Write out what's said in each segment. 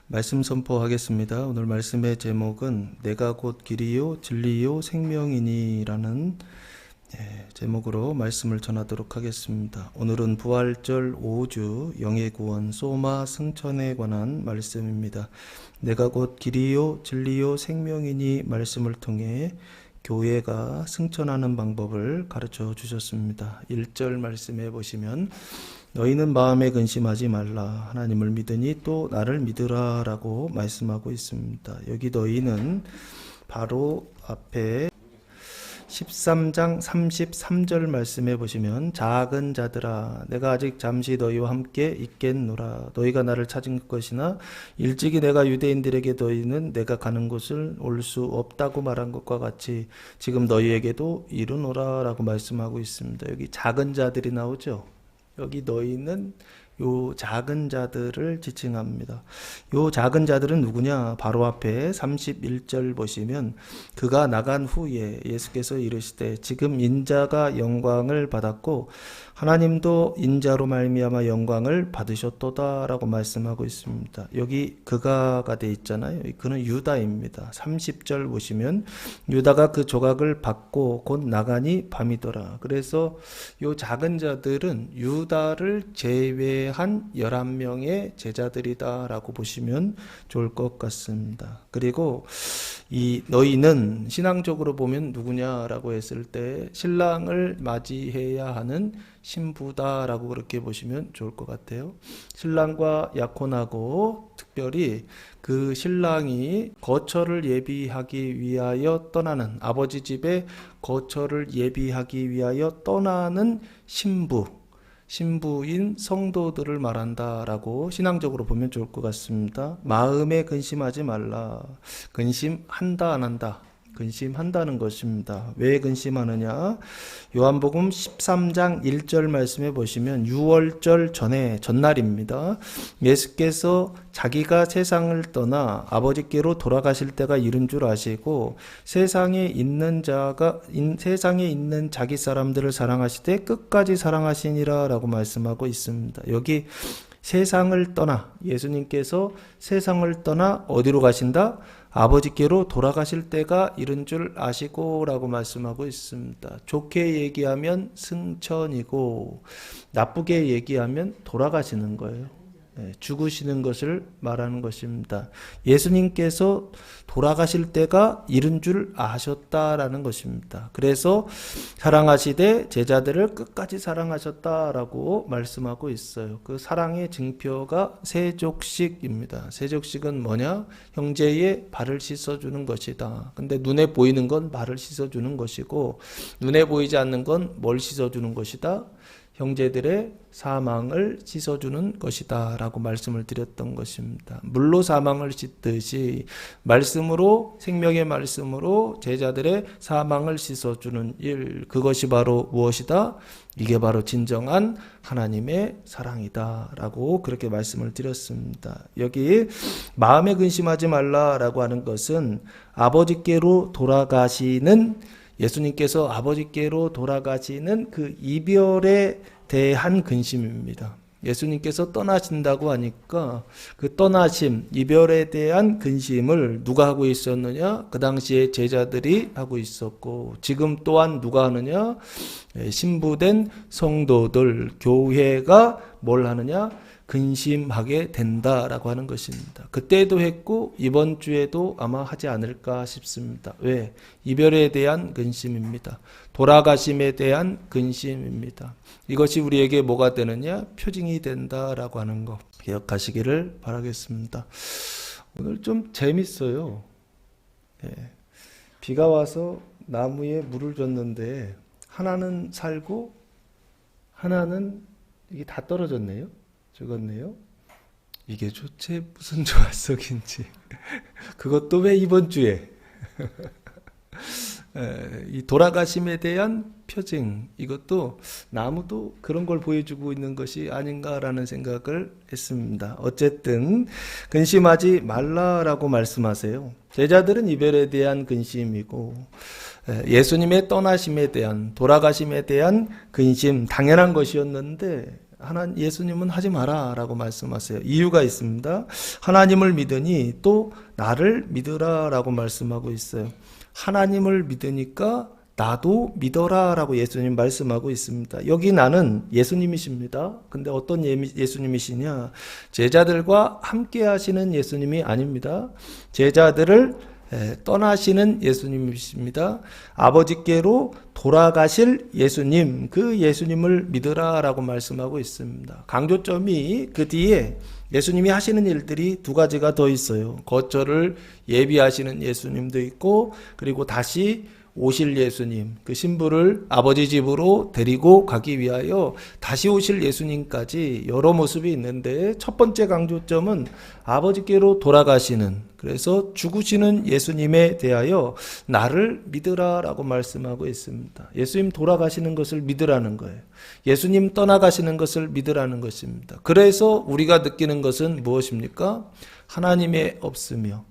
말씀 선포하겠습니다. 오늘 말씀의 제목은 내가 곧 길이요 진리요 생명이니라는 제목으로 말씀을 전하도록 하겠습니다. 오늘은 부활절 5주 영의 구원 소마 승천에 관한 말씀입니다. 내가 곧 길이요 진리요 생명이니 말씀을 통해 교회가 승천하는 방법을 가르쳐 주셨습니다. 1절 말씀해 보시면 너희는 마음에 근심하지 말라 하나님을 믿으니 또 나를 믿으라 라고 말씀하고 있습니다. 여기 너희는 바로 앞에 13장 33절 말씀해 보시면 작은 자들아 내가 아직 잠시 너희와 함께 있겠노라 너희가 나를 찾은 것이나 일찍이 내가 유대인들에게 너희는 내가 가는 곳을 올 수 없다고 말한 것과 같이 지금 너희에게도 이르노라 라고 말씀하고 있습니다. 여기 작은 자들이 나오죠. 여기 너희는 요 작은 자들을 지칭합니다. 요 작은 자들은 누구냐? 바로 앞에 31절 보시면 그가 나간 후에 예수께서 이르시되 지금 인자가 영광을 받았고 하나님도 인자로 말미암아 영광을 받으셨도다라고 말씀하고 있습니다. 여기 그가가 돼 있잖아요. 그는 유다입니다. 30절 보시면 유다가 그 조각을 받고 곧 나가니 밤이더라. 그래서 요 작은 자들은 유다를 제외한 11명의 제자들이다라고 보시면 좋을 것 같습니다. 그리고 이 너희는 신앙적으로 보면 누구냐라고 했을 때 신랑을 맞이해야 하는 신부다라고 그렇게 보시면 좋을 것 같아요. 신랑과 약혼하고 특별히 그 신랑이 거처를 예비하기 위하여 떠나는 아버지 집에 거처를 예비하기 위하여 떠나는 신부인 성도들을 말한다라고 신앙적으로 보면 좋을 것 같습니다. 마음에 근심하지 말라. 근심한다 안 한다? 근심한다는 것입니다. 왜 근심하느냐? 요한복음 13장 1절 말씀해 보시면 6월절 전날입니다. 예수께서 자기가 세상을 떠나 아버지께로 돌아가실 때가 이른 줄 아시고 세상에 있는 자기 사람들을 사랑하시되 끝까지 사랑하시니라 라고 말씀하고 있습니다. 여기 세상을 떠나 예수님께서 세상을 떠나 어디로 가신다? 아버지께로 돌아가실 때가 이른 줄 아시고 라고 말씀하고 있습니다. 좋게 얘기하면 승천이고 나쁘게 얘기하면 돌아가시는 거예요. 죽으시는 것을 말하는 것입니다. 예수님께서 돌아가실 때가 이른 줄 아셨다라는 것입니다. 그래서 사랑하시되 제자들을 끝까지 사랑하셨다라고 말씀하고 있어요. 그 사랑의 증표가 세족식입니다. 세족식은 뭐냐? 형제의 발을 씻어주는 것이다. 근데 눈에 보이는 건 발을 씻어주는 것이고 눈에 보이지 않는 건 뭘 씻어주는 것이다? 형제들의 사망을 씻어주는 것이다 라고 말씀을 드렸던 것입니다. 물로 사망을 씻듯이 말씀으로 생명의 말씀으로 제자들의 사망을 씻어주는 일, 그것이 바로 무엇이다? 이게 바로 진정한 하나님의 사랑이다 라고 그렇게 말씀을 드렸습니다. 여기 마음에 근심하지 말라라고 하는 것은 아버지께로 돌아가시는 예수님께서 아버지께로 돌아가시는 그 이별에 대한 근심입니다. 예수님께서 떠나신다고 하니까 그 떠나심, 이별에 대한 근심을 누가 하고 있었느냐? 그 당시에 제자들이 하고 있었고 지금 또한 누가 하느냐? 신부된 성도들, 교회가 뭘 하느냐? 근심하게 된다라고 하는 것입니다. 그때도 했고 이번 주에도 아마 하지 않을까 싶습니다. 왜? 이별에 대한 근심입니다. 돌아가심에 대한 근심입니다. 이것이 우리에게 뭐가 되느냐? 표징이 된다라고 하는 거 기억하시기를 바라겠습니다. 오늘 좀 재밌어요. 비가 와서 나무에 물을 줬는데 하나는 살고 하나는 이게 다 떨어졌네요. 죽었네요. 이게 도대체 무슨 조화석인지 그것도 왜 이번 주에 이 돌아가심에 대한 표징 이것도 나무도 그런 걸 보여주고 있는 것이 아닌가라는 생각을 했습니다. 어쨌든 근심하지 말라라고 말씀하세요. 제자들은 이별에 대한 근심이고 예수님의 떠나심에 대한 돌아가심에 대한 근심 당연한 것이었는데 예수님은 하지 마라 라고 말씀하세요. 이유가 있습니다. 하나님을 믿으니 또 나를 믿으라 라고 말씀하고 있어요. 하나님을 믿으니까 나도 믿어라 라고 예수님 말씀하고 있습니다. 여기 나는 예수님이십니다. 근데 어떤 예수님이시냐? 제자들과 함께 하시는 예수님이 아닙니다. 제자들을 떠나시는 예수님이십니다. 아버지께로 돌아가실 예수님, 그 예수님을 믿으라 라고 말씀하고 있습니다. 강조점이 그 뒤에 예수님이 하시는 일들이 두 가지가 더 있어요. 거처를 예비하시는 예수님도 있고, 그리고 다시 오실 예수님, 그 신부를 아버지 집으로 데리고 가기 위하여 다시 오실 예수님까지 여러 모습이 있는데, 첫 번째 강조점은 아버지께로 돌아가시는, 그래서 죽으시는 예수님에 대하여 나를 믿으라 라고 말씀하고 있습니다. 예수님 돌아가시는 것을 믿으라는 거예요. 예수님 떠나가시는 것을 믿으라는 것입니다. 그래서 우리가 느끼는 것은 무엇입니까? 하나님의 없으며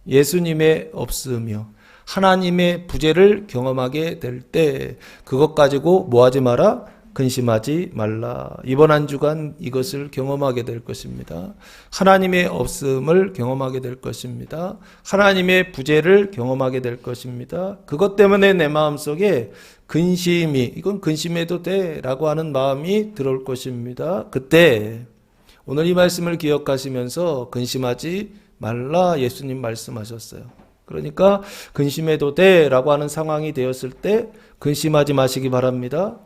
예수님의 없으며 하나님의 부재를 경험하게 될 때 그것 가지고 뭐하지 마라? 근심하지 말라. 이번 한 주간 이것을 경험하게 될 것입니다. 하나님의 없음을 경험하게 될 것입니다. 하나님의 부재를 경험하게 될 것입니다. 그것 때문에 내 마음속에 근심이, 이건 근심해도 돼 라고 하는 마음이 들어올 것입니다. 그때 오늘 이 말씀을 기억하시면서 근심하지 말라 예수님 말씀하셨어요. 그러니까 근심해도 돼 라고 하는 상황이 되었을 때 근심하지 마시기 바랍니다.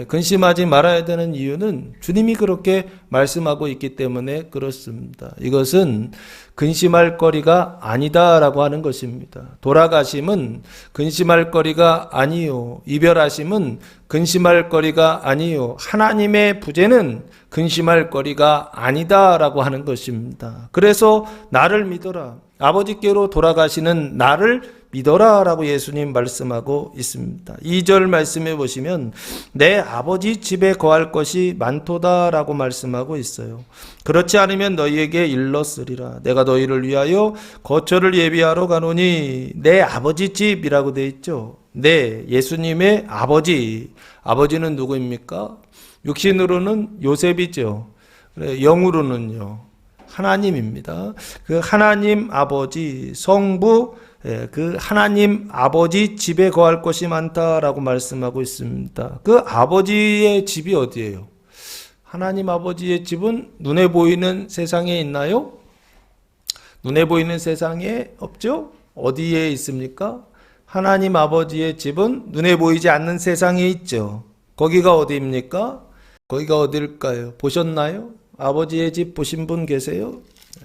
근심하지 말아야 되는 이유는 주님이 그렇게 말씀하고 있기 때문에 그렇습니다. 이것은 근심할 거리가 아니다라고 하는 것입니다. 돌아가심은 근심할 거리가 아니요. 이별하심은 근심할 거리가 아니요. 하나님의 부재는 근심할 거리가 아니다라고 하는 것입니다. 그래서 나를 믿어라. 아버지께로 돌아가시는 나를 믿어라 라고 예수님 말씀하고 있습니다. 2절 말씀해 보시면 내 아버지 집에 거할 것이 많도다 라고 말씀하고 있어요. 그렇지 않으면 너희에게 일렀으리라. 내가 너희를 위하여 거처를 예비하러 가노니. 내 아버지 집이라고 되어 있죠. 네, 예수님의 아버지. 아버지는 누구입니까? 육신으로는 요셉이죠. 영으로는요, 하나님입니다. 그 하나님 아버지, 성부, 그 하나님 아버지 집에 거할 것이 많다라고 말씀하고 있습니다. 그 아버지의 집이 어디예요? 하나님 아버지의 집은 눈에 보이는 세상에 있나요? 눈에 보이는 세상에 없죠? 어디에 있습니까? 하나님 아버지의 집은 눈에 보이지 않는 세상에 있죠. 거기가 어디입니까? 거기가 어딜까요? 보셨나요? 아버지의 집 보신 분 계세요?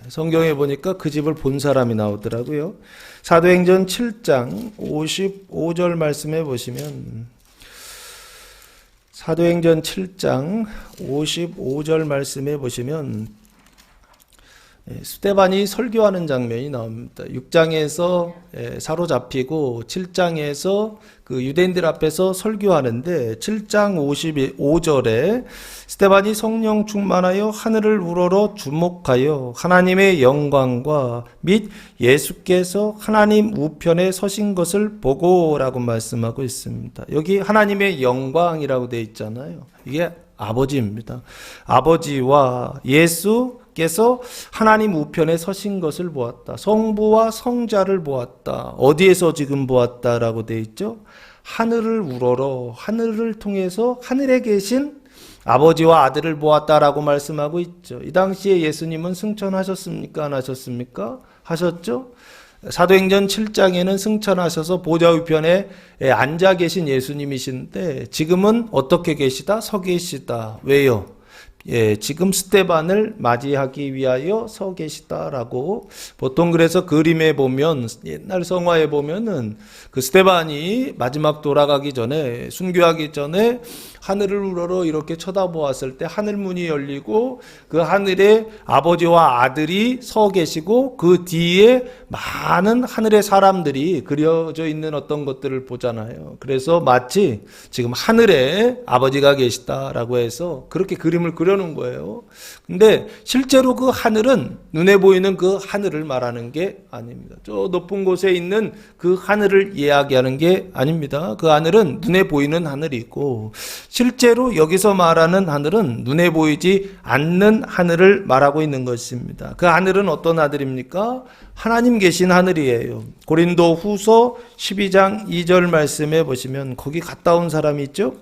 성경에 보니까 그 집을 본 사람이 나오더라고요. 사도행전 7장 55절 말씀해 보시면, 사도행전 7장 55절 말씀해 보시면 스데반이 설교하는 장면이 나옵니다. 6장에서 사로잡히고 7장에서 그 유대인들 앞에서 설교하는데 7장 55절에 스데반이 성령 충만하여 하늘을 우러러 주목하여 하나님의 영광과 및 예수께서 하나님 우편에 서신 것을 보고라고 말씀하고 있습니다. 여기 하나님의 영광이라고 되어 있잖아요. 이게 아버지입니다. 아버지와 예수께서 하나님 우편에 서신 것을 보았다. 성부와 성자를 보았다. 어디에서 지금 보았다라고 되어 있죠? 하늘을 우러러, 하늘을 통해서 하늘에 계신 아버지와 아들을 보았다라고 말씀하고 있죠. 이 당시에 예수님은 승천하셨습니까? 안 하셨습니까? 하셨죠? 사도행전 7장에는 승천하셔서 보좌 우편에 앉아 계신 예수님이신데 지금은 어떻게 계시다? 서 계시다. 왜요? 지금 스데반을 맞이하기 위하여 서 계시다라고, 보통 그래서 그림에 보면, 옛날 성화에 보면은 그 스데반이 마지막 돌아가기 전에, 순교하기 전에 하늘을 우러러 이렇게 쳐다보았을 때 하늘 문이 열리고 그 하늘에 아버지와 아들이 서 계시고 그 뒤에 많은 하늘의 사람들이 그려져 있는 어떤 것들을 보잖아요. 그래서 마치 지금 하늘에 아버지가 계시다라고 해서 그렇게 그림을 그려 그러는 거예요. 근데 실제로 그 하늘은 눈에 보이는 그 하늘을 말하는 게 아닙니다. 저 높은 곳에 있는 그 하늘을 이야기하는 게 아닙니다. 그 하늘은 눈에 보이는 하늘이 있고, 실제로 여기서 말하는 하늘은 눈에 보이지 않는 하늘을 말하고 있는 것입니다. 그 하늘은 어떤 하늘입니까? 하나님 계신 하늘이에요. 고린도 후서 12장 2절 말씀에 보시면 거기 갔다 온 사람이 있죠?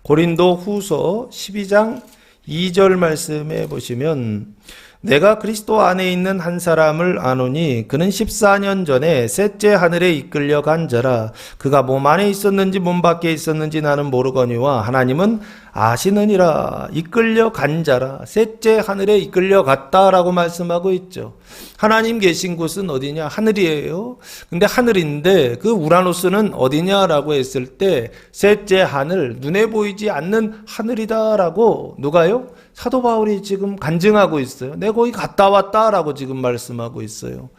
고린도 후서 12장 2절 말씀에 보시면 내가 그리스도 안에 있는 한 사람을 아노니 그는 14년 전에 셋째 하늘에 이끌려 간 자라. 그가 몸 안에 있었는지 몸 밖에 있었는지 나는 모르거니와 하나님은 아시느니라. 이끌려 간 자라. 셋째 하늘에 이끌려 갔다라고 말씀하고 있죠. 하나님 계신 곳은 어디냐? 하늘이에요. 근데 하늘인데 그 우라노스는 어디냐라고 했을 때 셋째 하늘, 눈에 보이지 않는 하늘이다라고 누가요? 사도 바울이 지금 간증하고 있어요. 내가 거기 갔다 왔다라고 지금 말씀하고 있어요.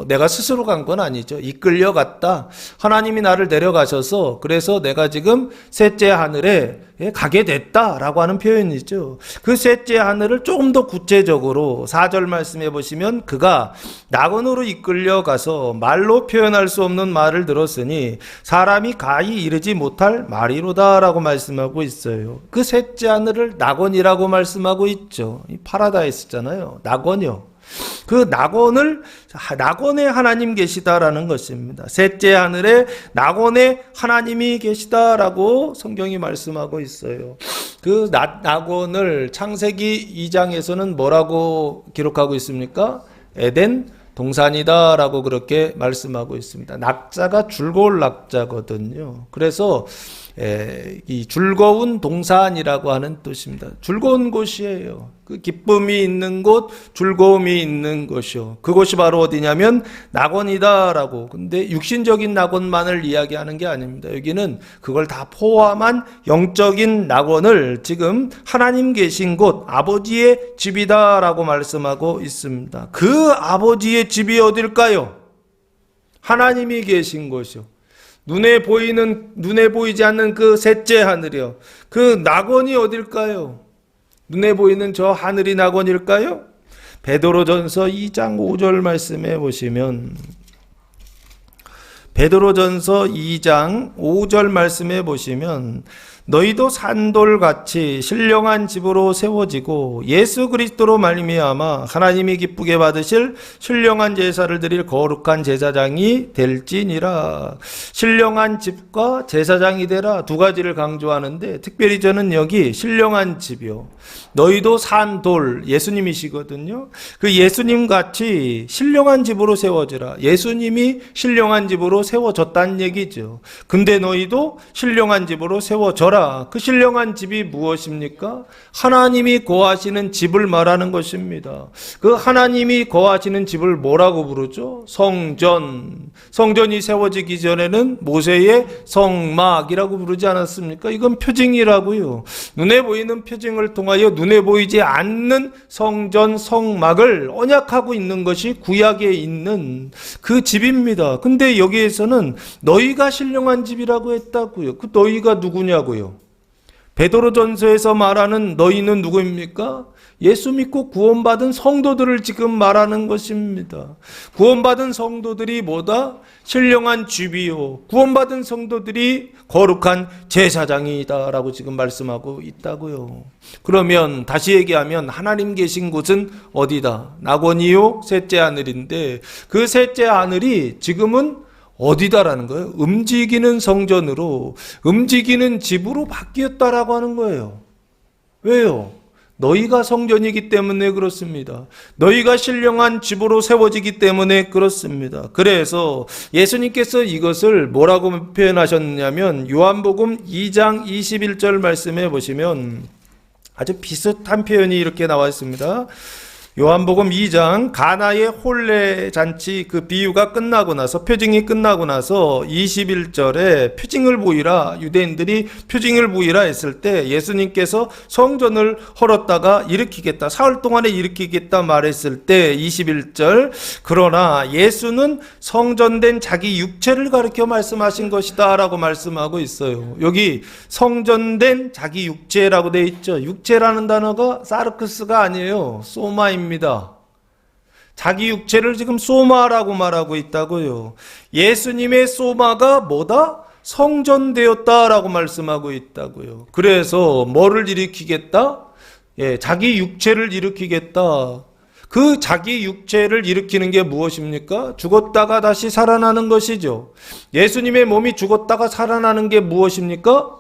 내가 스스로 간 건 아니죠. 이끌려 갔다. 하나님이 나를 내려가셔서 그래서 내가 지금 셋째 하늘에 가게 됐다라고 하는 표현이죠. 그 셋째 하늘을 조금 더 구체적으로 4절 말씀해 보시면 그가 낙원으로 이끌려 가서 말로 표현할 수 없는 말을 들었으니 사람이 가히 이르지 못할 말이로다라고 말씀하고 있어요. 그 셋째 하늘을 낙원이라고 말씀하고 있죠. 이 파라다이스잖아요. 낙원이요. 그 낙원에 하나님 계시다라는 것입니다. 셋째 하늘에 낙원에 하나님이 계시다라고 성경이 말씀하고 있어요. 그 낙원을 창세기 2장에서는 뭐라고 기록하고 있습니까? 에덴 동산이다라고 그렇게 말씀하고 있습니다. 낙자가 즐거울 낙자거든요. 그래서 이 즐거운 동산이라고 하는 뜻입니다. 즐거운 곳이에요. 그 기쁨이 있는 곳, 즐거움이 있는 곳이요. 그곳이 바로 어디냐면 낙원이다라고. 근데 육신적인 낙원만을 이야기하는 게 아닙니다. 여기는 그걸 다 포함한 영적인 낙원을 지금 하나님 계신 곳, 아버지의 집이다라고 말씀하고 있습니다. 그 아버지의 집이 어딜까요? 하나님이 계신 곳이요. 눈에 보이지 않는 그 셋째 하늘이요. 그 낙원이 어딜까요? 눈에 보이는 저 하늘이 낙원일까요? 베드로전서 2장 5절 말씀해 보시면 베드로전서 2장 5절 말씀해 보시면 너희도 산돌같이 신령한 집으로 세워지고 예수 그리스도로 말미암아 하나님이 기쁘게 받으실 신령한 제사를 드릴 거룩한 제사장이 될지니라. 신령한 집과 제사장이 되라 두 가지를 강조하는데 특별히 저는 여기 신령한 집이요. 너희도 산돌 예수님이시거든요. 그 예수님같이 신령한 집으로 세워지라. 예수님이 신령한 집으로 세워졌다는 얘기죠. 근데 너희도 신령한 집으로 세워져라. 그 신령한 집이 무엇입니까? 하나님이 거하시는 집을 말하는 것입니다. 그 하나님이 거하시는 집을 뭐라고 부르죠? 성전. 성전이 세워지기 전에는 모세의 성막이라고 부르지 않았습니까? 이건 표징이라고요. 눈에 보이는 표징을 통하여 눈에 보이지 않는 성전 성막을 언약하고 있는 것이 구약에 있는 그 집입니다. 근데 여기에서는 너희가 신령한 집이라고 했다고요. 그 너희가 누구냐고요? 베드로전서에서 말하는 너희는 누구입니까? 예수 믿고 구원받은 성도들을 지금 말하는 것입니다. 구원받은 성도들이 뭐다? 신령한 집이요. 구원받은 성도들이 거룩한 제사장이다라고 지금 말씀하고 있다고요. 그러면 다시 얘기하면 하나님 계신 곳은 어디다? 낙원이요? 셋째 하늘인데 그 셋째 하늘이 지금은 어디다라는 거예요? 움직이는 성전으로, 움직이는 집으로 바뀌었다라고 하는 거예요. 왜요? 너희가 성전이기 때문에 그렇습니다. 너희가 신령한 집으로 세워지기 때문에 그렇습니다. 그래서 예수님께서 이것을 뭐라고 표현하셨냐면 요한복음 2장 21절 말씀해 보시면 아주 비슷한 표현이 이렇게 나와 있습니다. 요한복음 2장 가나의 혼례 잔치 그 비유가 끝나고 나서, 표징이 끝나고 나서 21절에 표징을 보이라, 유대인들이 표징을 보이라 했을 때 예수님께서 성전을 헐었다가 일으키겠다, 사흘 동안에 일으키겠다 말했을 때 21절, 그러나 예수는 성전된 자기 육체를 가리켜 말씀하신 것이다 라고 말씀하고 있어요. 여기 성전된 자기 육체라고 되어 있죠. 육체라는 단어가 사르크스가 아니에요. 소마입니다. 자기 육체를 지금 소마라고 말하고 있다고요. 예수님의 소마가 뭐다? 성전되었다라고 말씀하고 있다고요. 그래서 뭐를 일으키겠다? 자기 육체를 일으키겠다. 그 자기 육체를 일으키는 게 무엇입니까? 죽었다가 다시 살아나는 것이죠. 예수님의 몸이 죽었다가 살아나는 게 무엇입니까?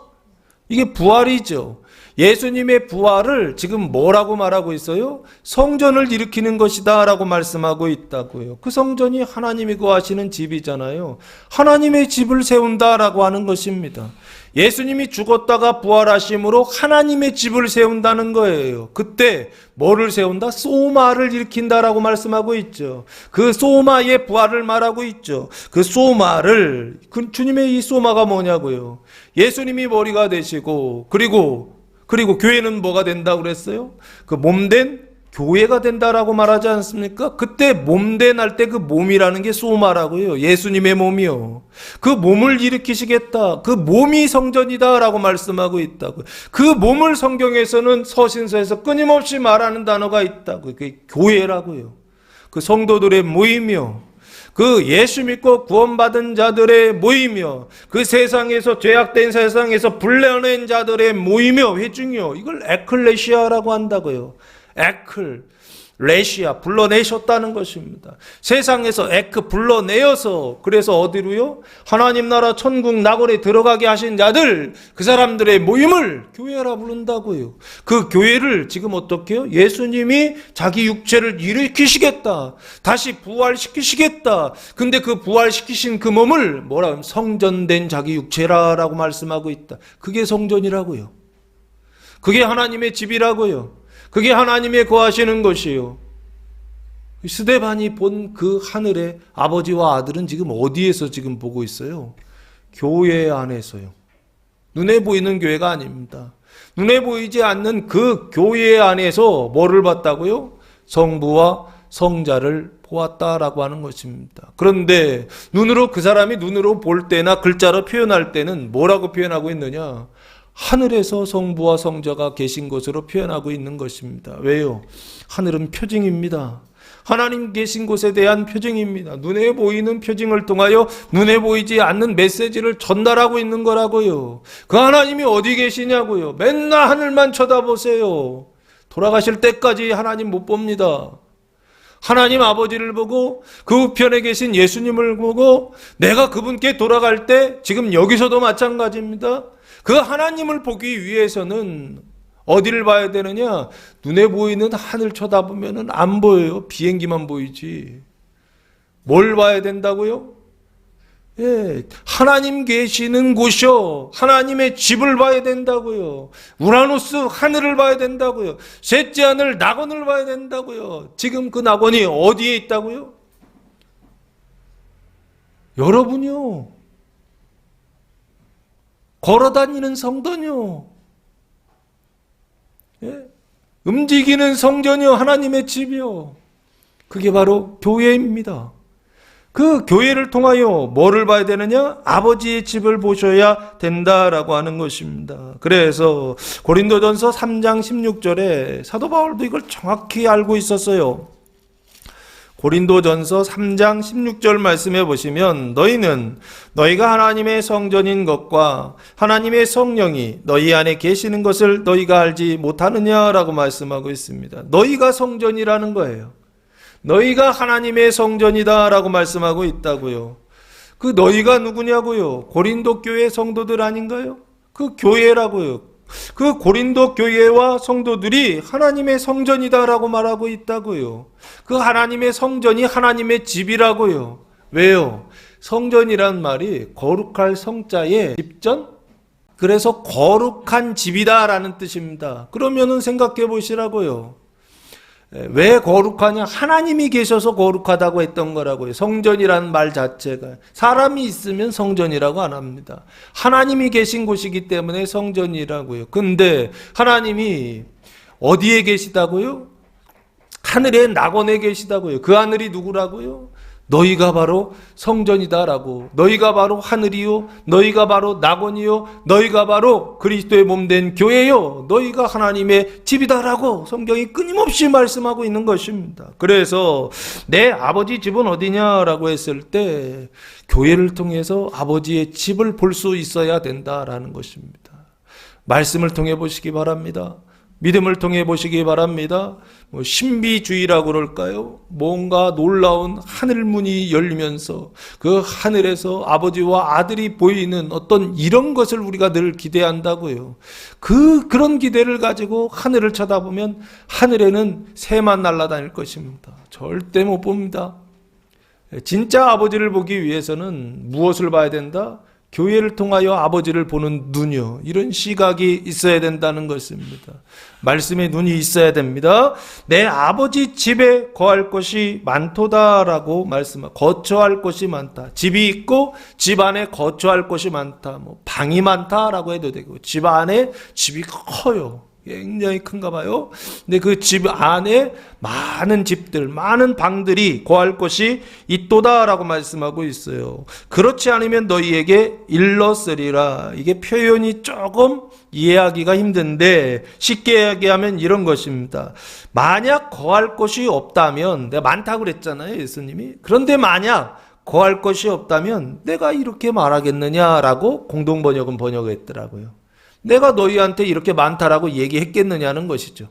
이게 부활이죠. 예수님의 부활을 지금 뭐라고 말하고 있어요? 성전을 일으키는 것이다 라고 말씀하고 있다고요. 그 성전이 하나님이 거하시는 집이잖아요. 하나님의 집을 세운다 라고 하는 것입니다. 예수님이 죽었다가 부활하심으로 하나님의 집을 세운다는 거예요. 그때 뭐를 세운다? 소마를 일으킨다라고 말씀하고 있죠. 그 소마의 부활을 말하고 있죠. 그 소마를, 그 주님의 이 소마가 뭐냐고요? 예수님이 머리가 되시고, 그리고 교회는 뭐가 된다고 그랬어요? 그 몸된 교회가 된다라고 말하지 않습니까? 그때 몸된 할 때 그 몸이라는 게 소마라고요. 예수님의 몸이요. 그 몸을 일으키시겠다. 그 몸이 성전이다라고 말씀하고 있다고. 그 몸을 성경에서는 서신서에서 끊임없이 말하는 단어가 있다고. 그게 교회라고요. 그 성도들의 모임이요. 그 예수 믿고 구원받은 자들의 모임이요. 그 세상에서 죄악된 세상에서 불러낸 자들의 모임이요. 회중이요. 이걸 에클레시아라고 한다고요. 레시아, 불러내셨다는 것입니다. 세상에서 불러내어서, 그래서 어디로요? 하나님 나라 천국 낙원에 들어가게 하신 자들, 그 사람들의 모임을 교회라 부른다고요. 그 교회를 지금 어떻게 해요? 예수님이 자기 육체를 일으키시겠다, 다시 부활시키시겠다. 근데 그 부활시키신 그 몸을 뭐라 하면 성전된 자기 육체라고 말씀하고 있다. 그게 성전이라고요. 그게 하나님의 집이라고요. 그게 하나님의 거하시는 것이요. 스데반이 본 그 하늘의 아버지와 아들은 지금 어디에서 지금 보고 있어요? 교회 안에서요. 눈에 보이는 교회가 아닙니다. 눈에 보이지 않는 그 교회 안에서 뭐를 봤다고요? 성부와 성자를 보았다라고 하는 것입니다. 그런데 눈으로, 그 사람이 눈으로 볼 때나 글자로 표현할 때는 뭐라고 표현하고 있느냐? 하늘에서 성부와 성자가 계신 것으로 표현하고 있는 것입니다. 왜요? 하늘은 표징입니다. 하나님 계신 곳에 대한 표징입니다. 눈에 보이는 표징을 통하여 눈에 보이지 않는 메시지를 전달하고 있는 거라고요. 그 하나님이 어디 계시냐고요. 맨날 하늘만 쳐다보세요. 돌아가실 때까지 하나님 못 봅니다. 하나님 아버지를 보고 그 우편에 계신 예수님을 보고 내가 그분께 돌아갈 때 지금 여기서도 마찬가지입니다. 그 하나님을 보기 위해서는 어디를 봐야 되느냐? 눈에 보이는 하늘 쳐다보면 안 보여요. 비행기만 보이지. 뭘 봐야 된다고요? 하나님 계시는 곳이요. 하나님의 집을 봐야 된다고요. 우라노스 하늘을 봐야 된다고요. 셋째 하늘 낙원을 봐야 된다고요. 지금 그 낙원이 어디에 있다고요? 여러분이요. 걸어다니는 성전이요. 움직이는 성전이요. 하나님의 집이요. 그게 바로 교회입니다. 그 교회를 통하여 뭐를 봐야 되느냐? 아버지의 집을 보셔야 된다라고 하는 것입니다. 그래서 고린도전서 3장 16절에 사도 바울도 이걸 정확히 알고 있었어요. 고린도전서 3장 16절 말씀해 보시면 너희는 너희가 하나님의 성전인 것과 하나님의 성령이 너희 안에 계시는 것을 너희가 알지 못하느냐라고 말씀하고 있습니다. 너희가 성전이라는 거예요. 너희가 하나님의 성전이다라고 말씀하고 있다고요. 그 너희가 누구냐고요? 고린도 교회 성도들 아닌가요? 그 교회라고요. 그 고린도 교회와 성도들이 하나님의 성전이다라고 말하고 있다고요. 그 하나님의 성전이 하나님의 집이라고요. 왜요? 성전이란 말이 거룩할 성자의 집전? 그래서 거룩한 집이다라는 뜻입니다. 그러면은 생각해 보시라고요. 왜 거룩하냐? 하나님이 계셔서 거룩하다고 했던 거라고요. 성전이라는 말 자체가. 사람이 있으면 성전이라고 안 합니다. 하나님이 계신 곳이기 때문에 성전이라고요. 근데 하나님이 어디에 계시다고요? 하늘에 낙원에 계시다고요. 그 하늘이 누구라고요? 너희가 바로 성전이다라고. 너희가 바로 하늘이요, 너희가 바로 낙원이요, 너희가 바로 그리스도의 몸된 교회요, 너희가 하나님의 집이다라고 성경이 끊임없이 말씀하고 있는 것입니다. 그래서 내 아버지 집은 어디냐라고 했을 때 교회를 통해서 아버지의 집을 볼 수 있어야 된다라는 것입니다. 말씀을 통해 보시기 바랍니다. 믿음을 통해 보시기 바랍니다. 신비주의라고 그럴까요? 뭔가 놀라운 하늘문이 열리면서 그 하늘에서 아버지와 아들이 보이는 어떤 이런 것을 우리가 늘 기대한다고요. 그런 기대를 가지고 하늘을 쳐다보면 하늘에는 새만 날아다닐 것입니다. 절대 못 봅니다. 진짜 아버지를 보기 위해서는 무엇을 봐야 된다? 교회를 통하여 아버지를 보는 눈이요, 이런 시각이 있어야 된다는 것입니다. 말씀에 눈이 있어야 됩니다. 내 아버지 집에 거할 것이 많도다라고 말씀하고, 거처할 것이 많다. 집이 있고 집 안에 거처할 것이 많다. 방이 많다라고 해도 되고, 집 안에 집이 커요. 굉장히 큰가 봐요. 근데 그 집 안에 많은 집들, 많은 방들이 거할 것이 있도다라고 말씀하고 있어요. 그렇지 않으면 너희에게 일렀으리라. 이게 표현이 조금 이해하기가 힘든데 쉽게 이야기하면 이런 것입니다. 만약 거할 것이 없다면, 내가 많다고 그랬잖아요, 예수님이. 그런데 만약 거할 것이 없다면 내가 이렇게 말하겠느냐라고 공동번역은 번역했더라고요. 내가 너희한테 이렇게 많다라고 얘기했겠느냐는 것이죠.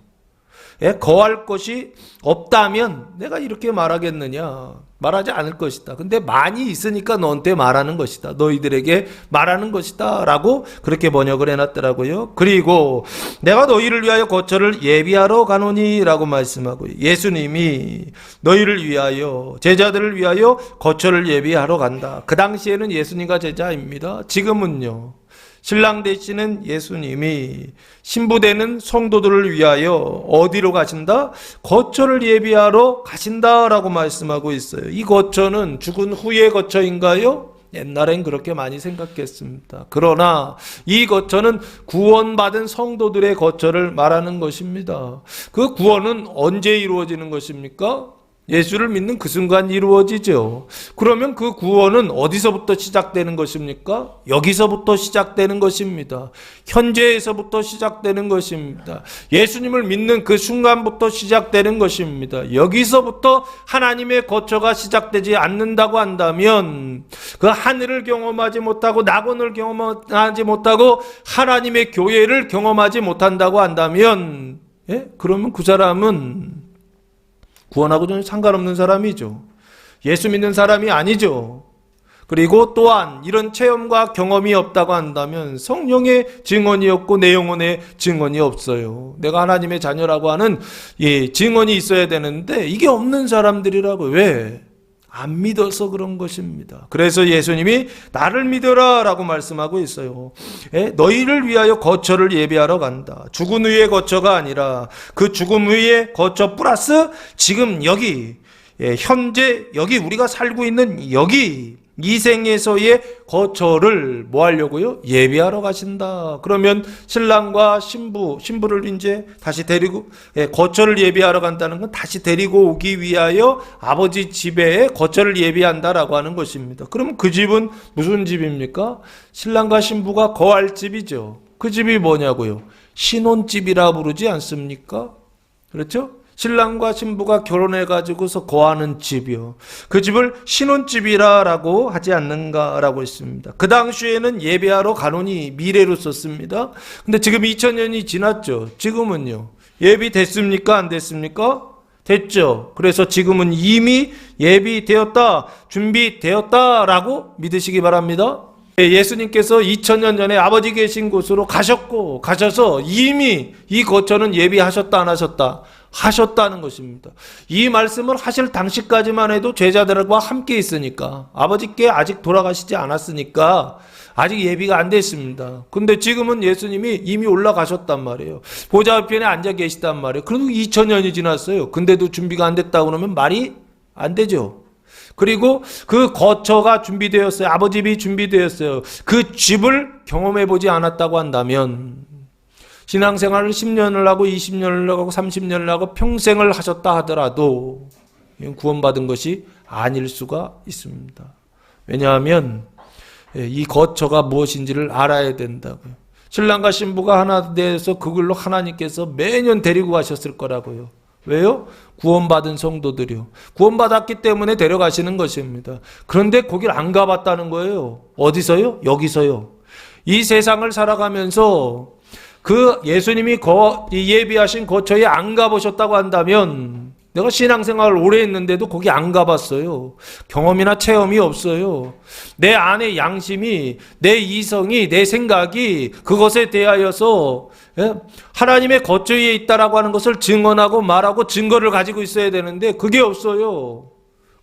거할 것이 없다면 내가 이렇게 말하겠느냐? 말하지 않을 것이다. 근데 많이 있으니까 너한테 말하는 것이다. 너희들에게 말하는 것이다 라고 그렇게 번역을 해놨더라고요. 그리고 내가 너희를 위하여 거처를 예비하러 가노니 라고 말씀하고, 예수님이 너희를 위하여, 제자들을 위하여 거처를 예비하러 간다. 그 당시에는 예수님과 제자입니다. 지금은요, 신랑 되시는 예수님이 신부되는 성도들을 위하여 어디로 가신다? 거처를 예비하러 가신다라고 말씀하고 있어요. 이 거처는 죽은 후의 거처인가요? 옛날엔 그렇게 많이 생각했습니다. 그러나 이 거처는 구원받은 성도들의 거처를 말하는 것입니다. 그 구원은 언제 이루어지는 것입니까? 예수를 믿는 그 순간 이루어지죠. 그러면 그 구원은 어디서부터 시작되는 것입니까? 여기서부터 시작되는 것입니다. 현재에서부터 시작되는 것입니다. 예수님을 믿는 그 순간부터 시작되는 것입니다. 여기서부터 하나님의 거처가 시작되지 않는다고 한다면, 그 하늘을 경험하지 못하고 낙원을 경험하지 못하고 하나님의 교회를 경험하지 못한다고 한다면, 그러면 그 사람은 구원하고 전혀 상관없는 사람이죠. 예수 믿는 사람이 아니죠. 그리고 또한 이런 체험과 경험이 없다고 한다면 성령의 증언이 없고 내 영혼의 증언이 없어요. 내가 하나님의 자녀라고 하는 증언이 있어야 되는데 이게 없는 사람들이라고. 왜? 안 믿어서 그런 것입니다. 그래서 예수님이 나를 믿어라 라고 말씀하고 있어요. 너희를 위하여 거처를 예비하러 간다. 죽은 후의 거처가 아니라 그 죽음 후의 거처 플러스 지금 여기, 현재 여기 우리가 살고 있는 여기 이 생에서의 거처를 뭐 하려고요? 예비하러 가신다. 그러면 신랑과 신부를 이제 다시 데리고, 거처를 예비하러 간다는 건 다시 데리고 오기 위하여 아버지 집에 거처를 예비한다라고 하는 것입니다. 그럼 그 집은 무슨 집입니까? 신랑과 신부가 거할 집이죠. 그 집이 뭐냐고요? 신혼집이라 부르지 않습니까? 그렇죠? 신랑과 신부가 결혼해가지고서 거하는 집이요. 그 집을 신혼집이라고 하지 않는가라고 했습니다. 그 당시에는 예배하러 가노니 미래로 썼습니다. 근데 지금 2000년이 지났죠. 지금은요. 예비됐습니까? 안 됐습니까? 됐죠. 그래서 지금은 이미 예비되었다, 준비되었다라고 믿으시기 바랍니다. 예수님께서 2000년 전에 아버지 계신 곳으로 가셔서 이미 이 거처는 예비하셨다 안 하셨다? 하셨다는 것입니다. 이 말씀을 하실 당시까지만 해도 제자들과 함께 있으니까, 아버지께 아직 돌아가시지 않았으니까 아직 예비가 안 됐습니다. 근데 지금은 예수님이 이미 올라가셨단 말이에요. 보좌 우편에 앉아 계시단 말이에요. 그래도 2000년이 지났어요. 근데도 준비가 안 됐다고 그러면 말이 안 되죠. 그리고 그 거처가 준비되었어요. 아버지 집이 준비되었어요. 그 집을 경험해 보지 않았다고 한다면 신앙생활을 10년을 하고 20년을 하고 30년을 하고 평생을 하셨다 하더라도 구원받은 것이 아닐 수가 있습니다. 왜냐하면 이 거처가 무엇인지를 알아야 된다고요. 신랑과 신부가 하나 돼서 그걸로 하나님께서 매년 데리고 가셨을 거라고요. 왜요? 구원받은 성도들이요. 구원받았기 때문에 데려가시는 것입니다. 그런데 거길 안 가봤다는 거예요. 어디서요? 여기서요. 이 세상을 살아가면서 그 예수님이 예비하신 거처에 안 가보셨다고 한다면 내가 신앙생활을 오래 했는데도 거기 안 가봤어요. 경험이나 체험이 없어요. 내 안의 양심이, 내 이성이, 내 생각이 그것에 대하여서 하나님의 거처에 있다라고 하는 것을 증언하고 말하고 증거를 가지고 있어야 되는데 그게 없어요.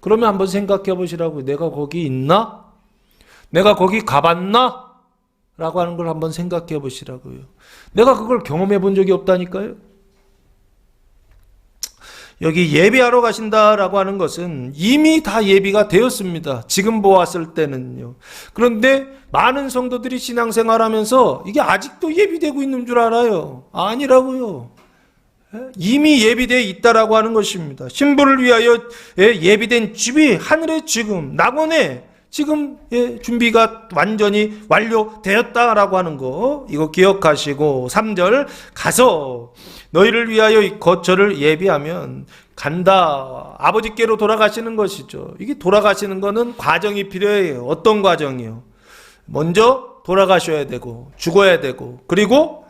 그러면 한번 생각해 보시라고요. 내가 거기 있나? 내가 거기 가봤나? 라고 하는 걸 한번 생각해 보시라고요. 내가 그걸 경험해 본 적이 없다니까요. 여기 예비하러 가신다라고 하는 것은 이미 다 예비가 되었습니다. 지금 보았을 때는요. 그런데 많은 성도들이 신앙생활하면서 이게 아직도 예비되고 있는 줄 알아요. 아니라고요. 이미 예비되어 있다라고 하는 것입니다. 신부를 위하여 예비된 집이 하늘에 지금 낙원에 지금 준비가 완전히 완료되었다라고 하는 거 이거 기억하시고 3절 가서 너희를 위하여 이 거처를 예비하면 간다. 아버지께로 돌아가시는 것이죠. 이게 돌아가시는 거는 과정이 필요해요. 어떤 과정이요? 먼저 돌아가셔야 되고 죽어야 되고 그리고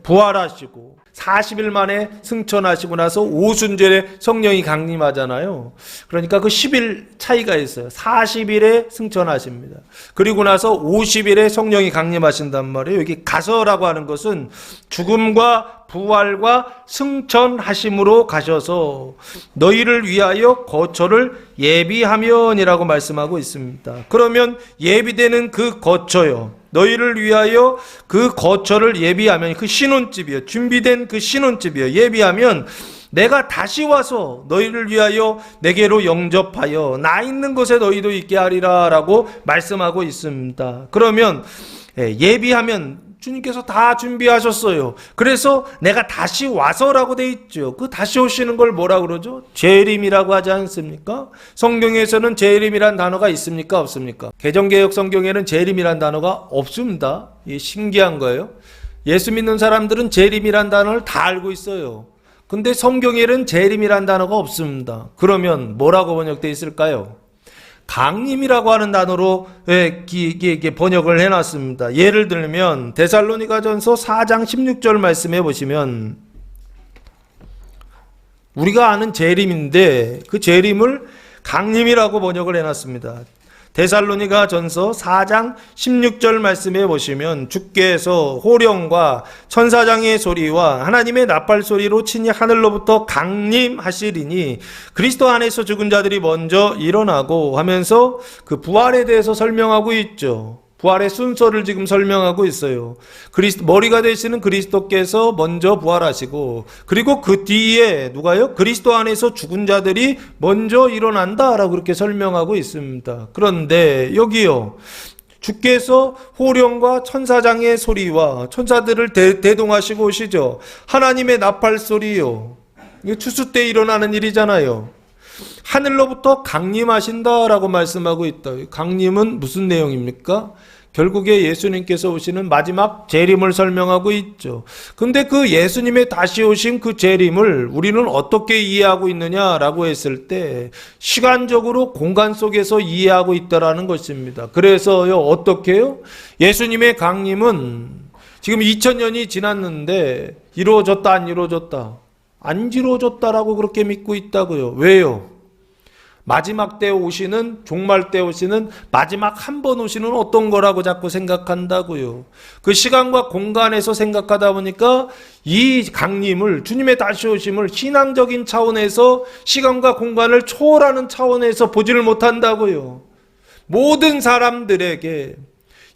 부활하시고 40일 만에 승천하시고 나서 오순절에 성령이 강림하잖아요. 그러니까 그 10일 차이가 있어요. 40일에 승천하십니다. 그리고 나서 50일에 성령이 강림하신단 말이에요. 여기 가서라고 하는 것은 죽음과 부활과 승천하심으로 가셔서 너희를 위하여 거처를 예비하면이라고 말씀하고 있습니다. 그러면 예비되는 그 거처요. 너희를 위하여 그 거처를 예비하면 그 신혼집이요. 준비된 그 신혼집이요. 예비하면 내가 다시 와서 너희를 위하여 내게로 영접하여 나 있는 곳에 너희도 있게 하리라 라고 말씀하고 있습니다. 그러면 예비하면 주님께서 다 준비하셨어요. 그래서 내가 다시 와서라고 돼 있죠. 그 다시 오시는 걸 뭐라 그러죠? 재림이라고 하지 않습니까? 성경에서는 재림이란 단어가 있습니까? 없습니까? 개정개혁 성경에는 재림이란 단어가 없습니다. 이게 신기한 거예요. 예수 믿는 사람들은 재림이란 단어를 다 알고 있어요. 근데 성경에는 재림이란 단어가 없습니다. 그러면 뭐라고 번역되어 있을까요? 강림이라고 하는 단어로 번역을 해놨습니다. 예를 들면 데살로니가전서 4장 16절 말씀해 보시면 우리가 아는 재림인데 그 재림을 강림이라고 번역을 해놨습니다. 데살로니가전서 4장 16절 말씀해 보시면 주께서 호령과 천사장의 소리와 하나님의 나팔 소리로 친히 하늘로부터 강림하시리니 그리스도 안에서 죽은 자들이 먼저 일어나고 하면서 그 부활에 대해서 설명하고 있죠. 부활의 순서를 지금 설명하고 있어요. 머리가 되시는 그리스도께서 먼저 부활하시고 그리고 그 뒤에 누가요? 그리스도 안에서 죽은 자들이 먼저 일어난다라고 그렇게 설명하고 있습니다. 그런데 여기요. 주께서 호령과 천사장의 소리와 천사들을 대동하시고 오시죠. 하나님의 나팔 소리요. 이게 추수 때 일어나는 일이잖아요. 하늘로부터 강림하신다라고 말씀하고 있다. 강림은 무슨 내용입니까? 결국에 예수님께서 오시는 마지막 재림을 설명하고 있죠. 근데 그 예수님의 다시 오신 그 재림을 우리는 어떻게 이해하고 있느냐라고 했을 때 시간적으로 공간 속에서 이해하고 있다라는 것입니다. 그래서요, 어떻게요? 예수님의 강림은 지금 2000년이 지났는데 이루어졌다 안 이루어졌다? 안 이루어졌다라고 그렇게 믿고 있다고요. 왜요? 마지막 때 오시는, 종말 때 오시는, 마지막 한 번 오시는 어떤 거라고 자꾸 생각한다고요. 그 시간과 공간에서 생각하다 보니까 이 강림을, 주님의 다시 오심을 신앙적인 차원에서 시간과 공간을 초월하는 차원에서 보지를 못한다고요. 모든 사람들에게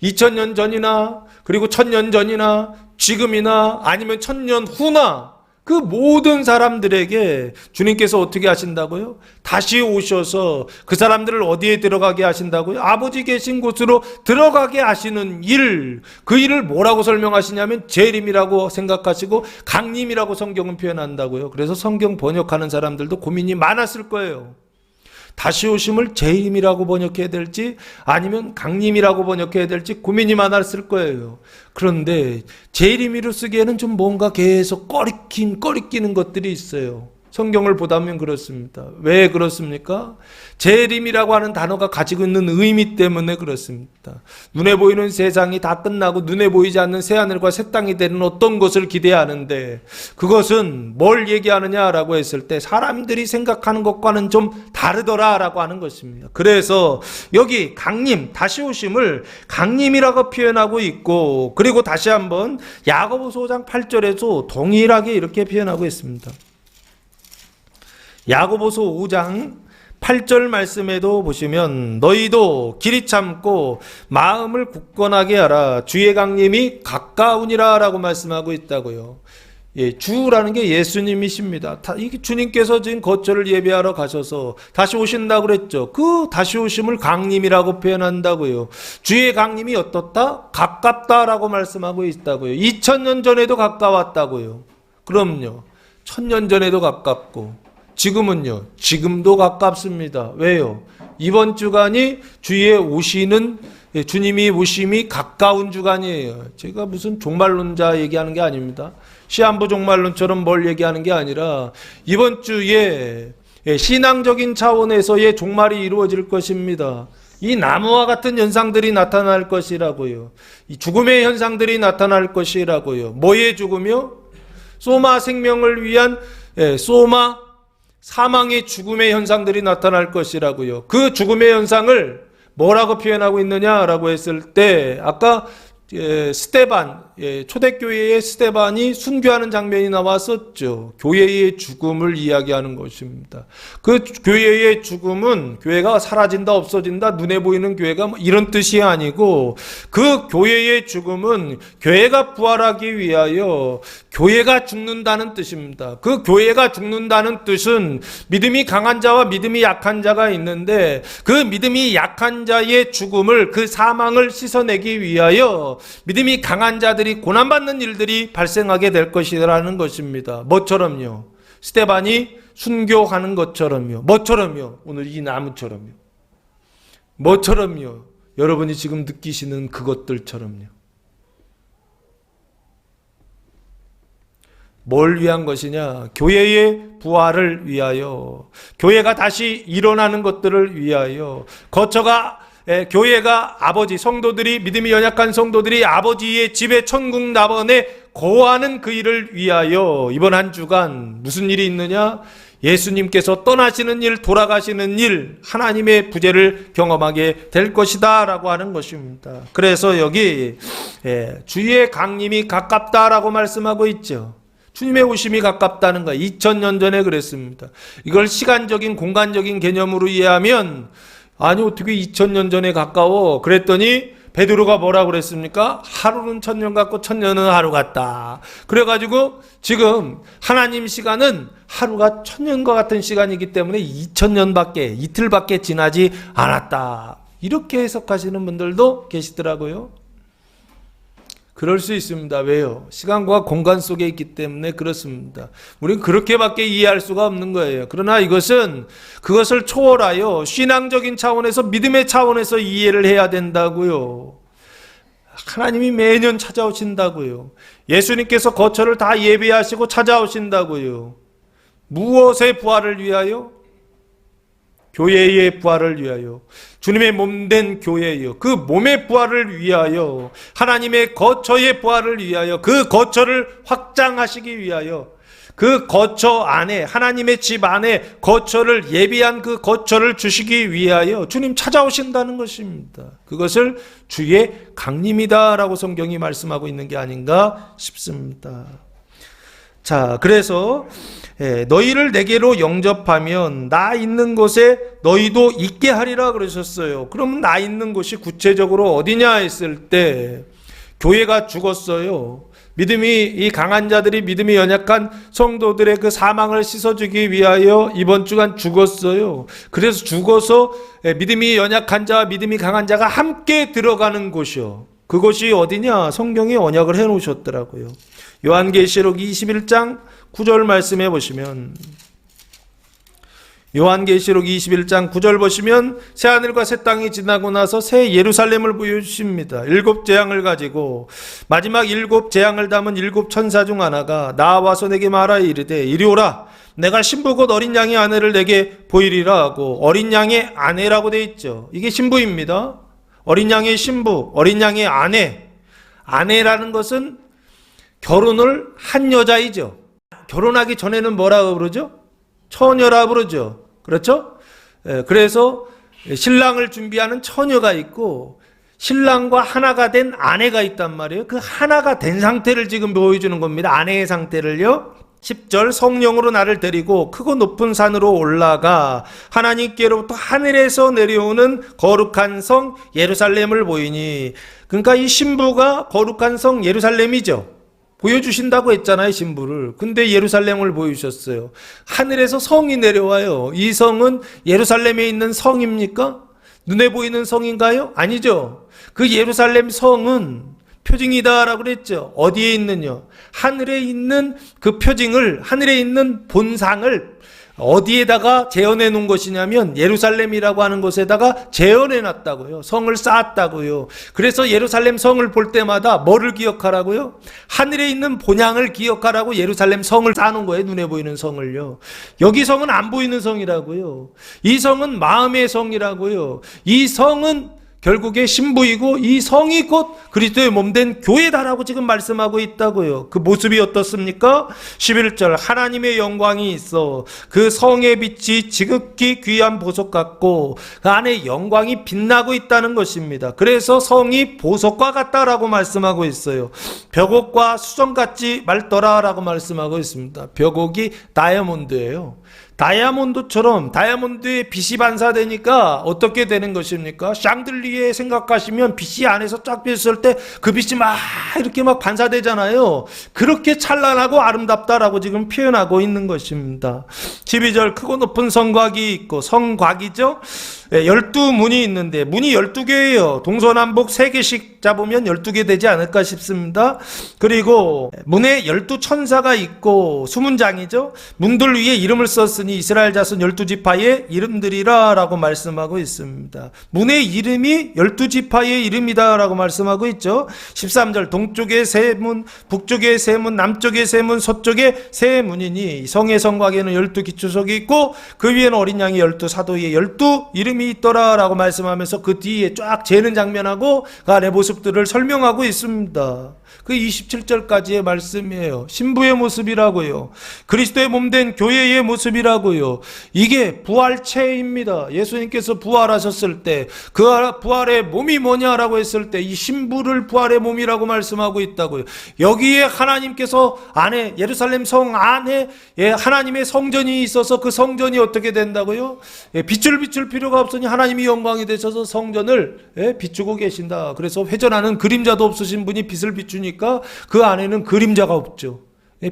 2000년 전이나 그리고 1000년 전이나 지금이나 아니면 1000년 후나 그 모든 사람들에게 주님께서 어떻게 하신다고요? 다시 오셔서 그 사람들을 어디에 들어가게 하신다고요? 아버지 계신 곳으로 들어가게 하시는 일, 그 일을 뭐라고 설명하시냐면 재림이라고 생각하시고 강림이라고 성경은 표현한다고요. 그래서 성경 번역하는 사람들도 고민이 많았을 거예요. 다시 오심을 재림이라고 번역해야 될지 아니면 강림이라고 번역해야 될지 고민이 많았을 거예요. 그런데 재림이로 쓰기에는 좀 뭔가 계속 꺼리끼는 것들이 있어요. 성경을 보다 보면 그렇습니다. 왜 그렇습니까? 재림이라고 하는 단어가 가지고 있는 의미 때문에 그렇습니다. 눈에 보이는 세상이 다 끝나고 눈에 보이지 않는 새하늘과 새 땅이 되는 어떤 것을 기대하는데 그것은 뭘 얘기하느냐라고 했을 때 사람들이 생각하는 것과는 좀 다르더라라고 하는 것입니다. 그래서 여기 강림, 다시 오심을 강림이라고 표현하고 있고 그리고 다시 한번 야고보서 5장 8절에도 동일하게 이렇게 표현하고 있습니다. 야고보서 5장 8절 말씀에도 보시면 너희도 길이 참고 마음을 굳건하게 하라 주의 강림이 가까우니라 라고 말씀하고 있다고요. 예, 주라는 게 예수님이십니다. 이게 주님께서 지금 거처를 예배하러 가셔서 다시 오신다고 그랬죠. 그 다시 오심을 강림이라고 표현한다고요. 주의 강림이 어떻다? 가깝다라고 말씀하고 있다고요. 2000년 전에도 가까웠다고요. 그럼요. 1000년 전에도 가깝고 지금은요. 지금도 가깝습니다. 왜요? 이번 주간이 주의 오시는 주님이 오심이 가까운 주간이에요. 제가 무슨 종말론자 얘기하는 게 아닙니다. 시한부 종말론처럼 뭘 얘기하는 게 아니라 이번 주에 신앙적인 차원에서의 종말이 이루어질 것입니다. 이 나무와 같은 현상들이 나타날 것이라고요. 이 죽음의 현상들이 나타날 것이라고요. 뭐의 죽음이요? 소마 생명을 위한 소마 사망의 죽음의 현상들이 나타날 것이라고요. 그 죽음의 현상을 뭐라고 표현하고 있느냐라고 했을 때 아까 스데반, 초대교회의 스데반이 순교하는 장면이 나왔었죠. 교회의 죽음을 이야기하는 것입니다. 그 교회의 죽음은 교회가 사라진다, 없어진다, 눈에 보이는 교회가 이런 뜻이 아니고 그 교회의 죽음은 교회가 부활하기 위하여 교회가 죽는다는 뜻입니다. 그 교회가 죽는다는 뜻은 믿음이 강한 자와 믿음이 약한 자가 있는데 그 믿음이 약한 자의 죽음을 그 사망을 씻어내기 위하여 믿음이 강한 자들이 고난받는 일들이 발생하게 될 것이라는 것입니다. 뭐처럼요? 스데반이 순교하는 것처럼요. 뭐처럼요? 오늘 이 나무처럼요. 뭐처럼요? 여러분이 지금 느끼시는 그것들처럼요. 뭘 위한 것이냐? 교회의 부활을 위하여, 교회가 다시 일어나는 것들을 위하여, 교회가 아버지 성도들이 믿음이 연약한 성도들이 아버지의 집에 천국 나번에 거하는 그 일을 위하여 이번 한 주간 무슨 일이 있느냐? 예수님께서 떠나시는 일, 돌아가시는 일, 하나님의 부재를 경험하게 될 것이다 라고 하는 것입니다. 그래서 여기 주의 강림이 가깝다라고 말씀하고 있죠. 주님의 오심이 가깝다는 거 2000년 전에 그랬습니다. 이걸 시간적인 공간적인 개념으로 이해하면 아니 어떻게 2000년 전에 가까워? 그랬더니 베드로가 뭐라고 그랬습니까? 하루는 1000년 같고 1000년은 하루 같다. 그래가지고 지금 하나님 시간은 하루가 1000년과 같은 시간이기 때문에 2000년밖에 이틀밖에 지나지 않았다. 이렇게 해석하시는 분들도 계시더라고요. 그럴 수 있습니다. 왜요? 시간과 공간 속에 있기 때문에 그렇습니다. 우리는 그렇게밖에 이해할 수가 없는 거예요. 그러나 이것은 그것을 초월하여 신앙적인 차원에서 믿음의 차원에서 이해를 해야 된다고요. 하나님이 매년 찾아오신다고요. 예수님께서 거처를 다 예비하시고 찾아오신다고요. 무엇의 부활을 위하여? 교회의 부활을 위하여, 주님의 몸된 교회요. 그 몸의 부활을 위하여, 하나님의 거처의 부활을 위하여, 그 거처를 확장하시기 위하여, 그 거처 안에, 하나님의 집 안에 거처를 예비한 그 거처를 주시기 위하여 주님 찾아오신다는 것입니다. 그것을 주의 강림이다라고 성경이 말씀하고 있는 게 아닌가 싶습니다. 자, 그래서 너희를 내게로 영접하면 나 있는 곳에 너희도 있게 하리라 그러셨어요. 그러면 나 있는 곳이 구체적으로 어디냐 했을 때 교회가 죽었어요. 믿음이 이 강한 자들이 믿음이 연약한 성도들의 그 사망을 씻어주기 위하여 이번 주간 죽었어요. 그래서 죽어서 믿음이 연약한 자와 믿음이 강한 자가 함께 들어가는 곳이요. 그곳이 어디냐? 성경에 언약을 해놓으셨더라고요. 요한계시록 21장 9절 말씀해 보시면, 요한계시록 21장 9절 보시면 새하늘과 새 땅이 지나고 나서 새 예루살렘을 보여주십니다. 7 재앙을 가지고 마지막 7 재앙을 담은 7 천사 중 하나가 나와서 내게 말하여 이르되 이리 오라, 내가 신부 곧 어린 양의 아내를 내게 보이리라 하고, 어린 양의 아내라고 되어 있죠. 이게 신부입니다. 어린 양의 신부, 어린 양의 아내. 아내라는 것은 결혼을 한 여자이죠. 결혼하기 전에는 뭐라고 그러죠? 처녀라 그러죠. 그렇죠? 그래서 신랑을 준비하는 처녀가 있고 신랑과 하나가 된 아내가 있단 말이에요. 그 하나가 된 상태를 지금 보여주는 겁니다. 아내의 상태를요. 10절, 성령으로 나를 데리고 크고 높은 산으로 올라가 하나님께로부터 하늘에서 내려오는 거룩한 성 예루살렘을 보이니, 그러니까 이 신부가 거룩한 성 예루살렘이죠. 보여주신다고 했잖아요, 신부를. 근데 예루살렘을 보여주셨어요. 하늘에서 성이 내려와요. 이 성은 예루살렘에 있는 성입니까? 눈에 보이는 성인가요? 아니죠. 그 예루살렘 성은 표징이다라고 그랬죠. 어디에 있느냐? 하늘에 있는 그 표징을, 하늘에 있는 본상을 어디에다가 재현해 놓은 것이냐면 예루살렘이라고 하는 곳에다가 재현해 놨다고요. 성을 쌓았다고요. 그래서 예루살렘 성을 볼 때마다 뭐를 기억하라고요? 하늘에 있는 본향을 기억하라고 예루살렘 성을 쌓아놓은 거예요. 눈에 보이는 성을요. 여기 성은 안 보이는 성이라고요. 이 성은 마음의 성이라고요. 이 성은 결국에 신부이고 이 성이 곧 그리스도의 몸된 교회다라고 지금 말씀하고 있다고요. 그 모습이 어떻습니까? 11절, 하나님의 영광이 있어 그 성의 빛이 지극히 귀한 보석 같고 그 안에 영광이 빛나고 있다는 것입니다. 그래서 성이 보석과 같다라고 말씀하고 있어요. 벽옥과 수정같이 맑더라라고 말씀하고 있습니다. 벽옥이 다이아몬드예요. 다이아몬드처럼 다이아몬드에 빛이 반사되니까 어떻게 되는 것입니까? 샹들리에 생각하시면 빛이 안에서 쫙 비었을 때 그 빛이 막 이렇게 막 반사되잖아요. 그렇게 찬란하고 아름답다라고 지금 표현하고 있는 것입니다. 12절, 크고 높은 성곽이 있고, 성곽이죠. 12문이 있는데 문이 12개예요. 동서남북 3개씩 잡으면 12개 되지 않을까 싶습니다. 그리고 문에 12천사가 있고 수문장이죠. 문들 위에 이름을 썼으니 이스라엘 자손 12지파의 이름들이라 라고 말씀하고 있습니다. 문의 이름이 12지파의 이름이다 라고 말씀하고 있죠. 13절, 동쪽에 3문, 북쪽에 3문, 남쪽에 3문, 서쪽에 3문이니 성의 성곽에는 12기초석이 있고 그 위에는 어린 양이 12사도의 12 이름이 있더라 라고 말씀하면서 그 뒤에 쫙 재는 장면하고 그 안의 모습들을 설명하고 있습니다. 그 27절까지의 말씀이에요. 신부의 모습이라고요. 그리스도의 몸된 교회의 모습이라고요. 이게 부활체입니다. 예수님께서 부활하셨을 때 그 부활의 몸이 뭐냐라고 했을 때 이 신부를 부활의 몸이라고 말씀하고 있다고요. 여기에 하나님께서 안에 예루살렘 성 안에 하나님의 성전이 있어서 그 성전이 어떻게 된다고요? 빛을 비출 필요가 없으니 하나님이 영광이 되셔서 성전을 비추고 계신다. 그래서 회전하는 그림자도 없으신 분이 빛을 비추니까 그 안에는 그림자가 없죠.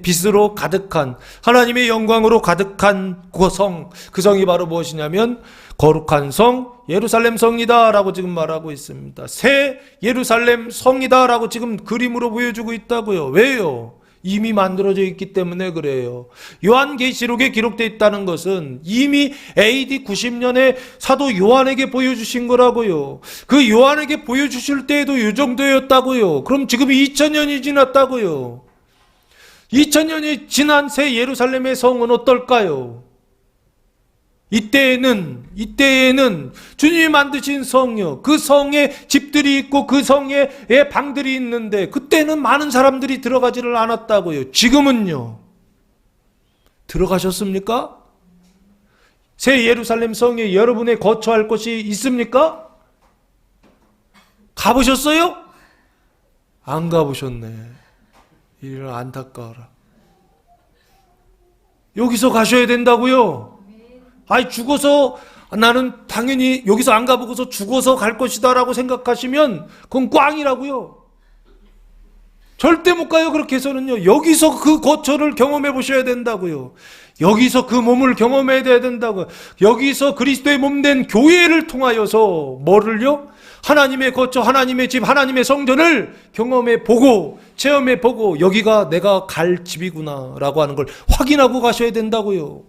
빛으로 가득한 하나님의 영광으로 가득한 그 성이 바로 무엇이냐면 거룩한 성 예루살렘 성이다 라고 지금 말하고 있습니다. 새 예루살렘 성이다 라고 지금 그림으로 보여주고 있다고요. 왜요? 이미 만들어져 있기 때문에 그래요. 요한계시록에 기록되어 있다는 것은 이미 AD 90년에 사도 요한에게 보여주신 거라고요. 그 요한에게 보여주실 때에도 이 정도였다고요. 그럼 지금 2000년이 지났다고요. 2000년이 지난 새 예루살렘의 성은 어떨까요? 이때에는 주님이 만드신 성이요. 그 성에 집들이 있고 그 성에 방들이 있는데 그때는 많은 사람들이 들어가지를 않았다고요. 지금은요. 들어가셨습니까? 새 예루살렘 성에 여러분의 거처할 곳이 있습니까? 가보셨어요? 안 가보셨네. 이를 안타까워라. 여기서 가셔야 된다고요. 아이, 죽어서 나는 당연히 여기서 안 가보고서 죽어서 갈 것이다 라고 생각하시면 그건 꽝이라고요. 절대 못 가요. 그렇게 해서는요. 여기서 그 거처를 경험해 보셔야 된다고요. 여기서 그 몸을 경험해야 된다고요. 여기서 그리스도의 몸된 교회를 통하여서 뭐를요? 하나님의 거처, 하나님의 집, 하나님의 성전을 경험해 보고 체험해 보고 여기가 내가 갈 집이구나 라고 하는 걸 확인하고 가셔야 된다고요.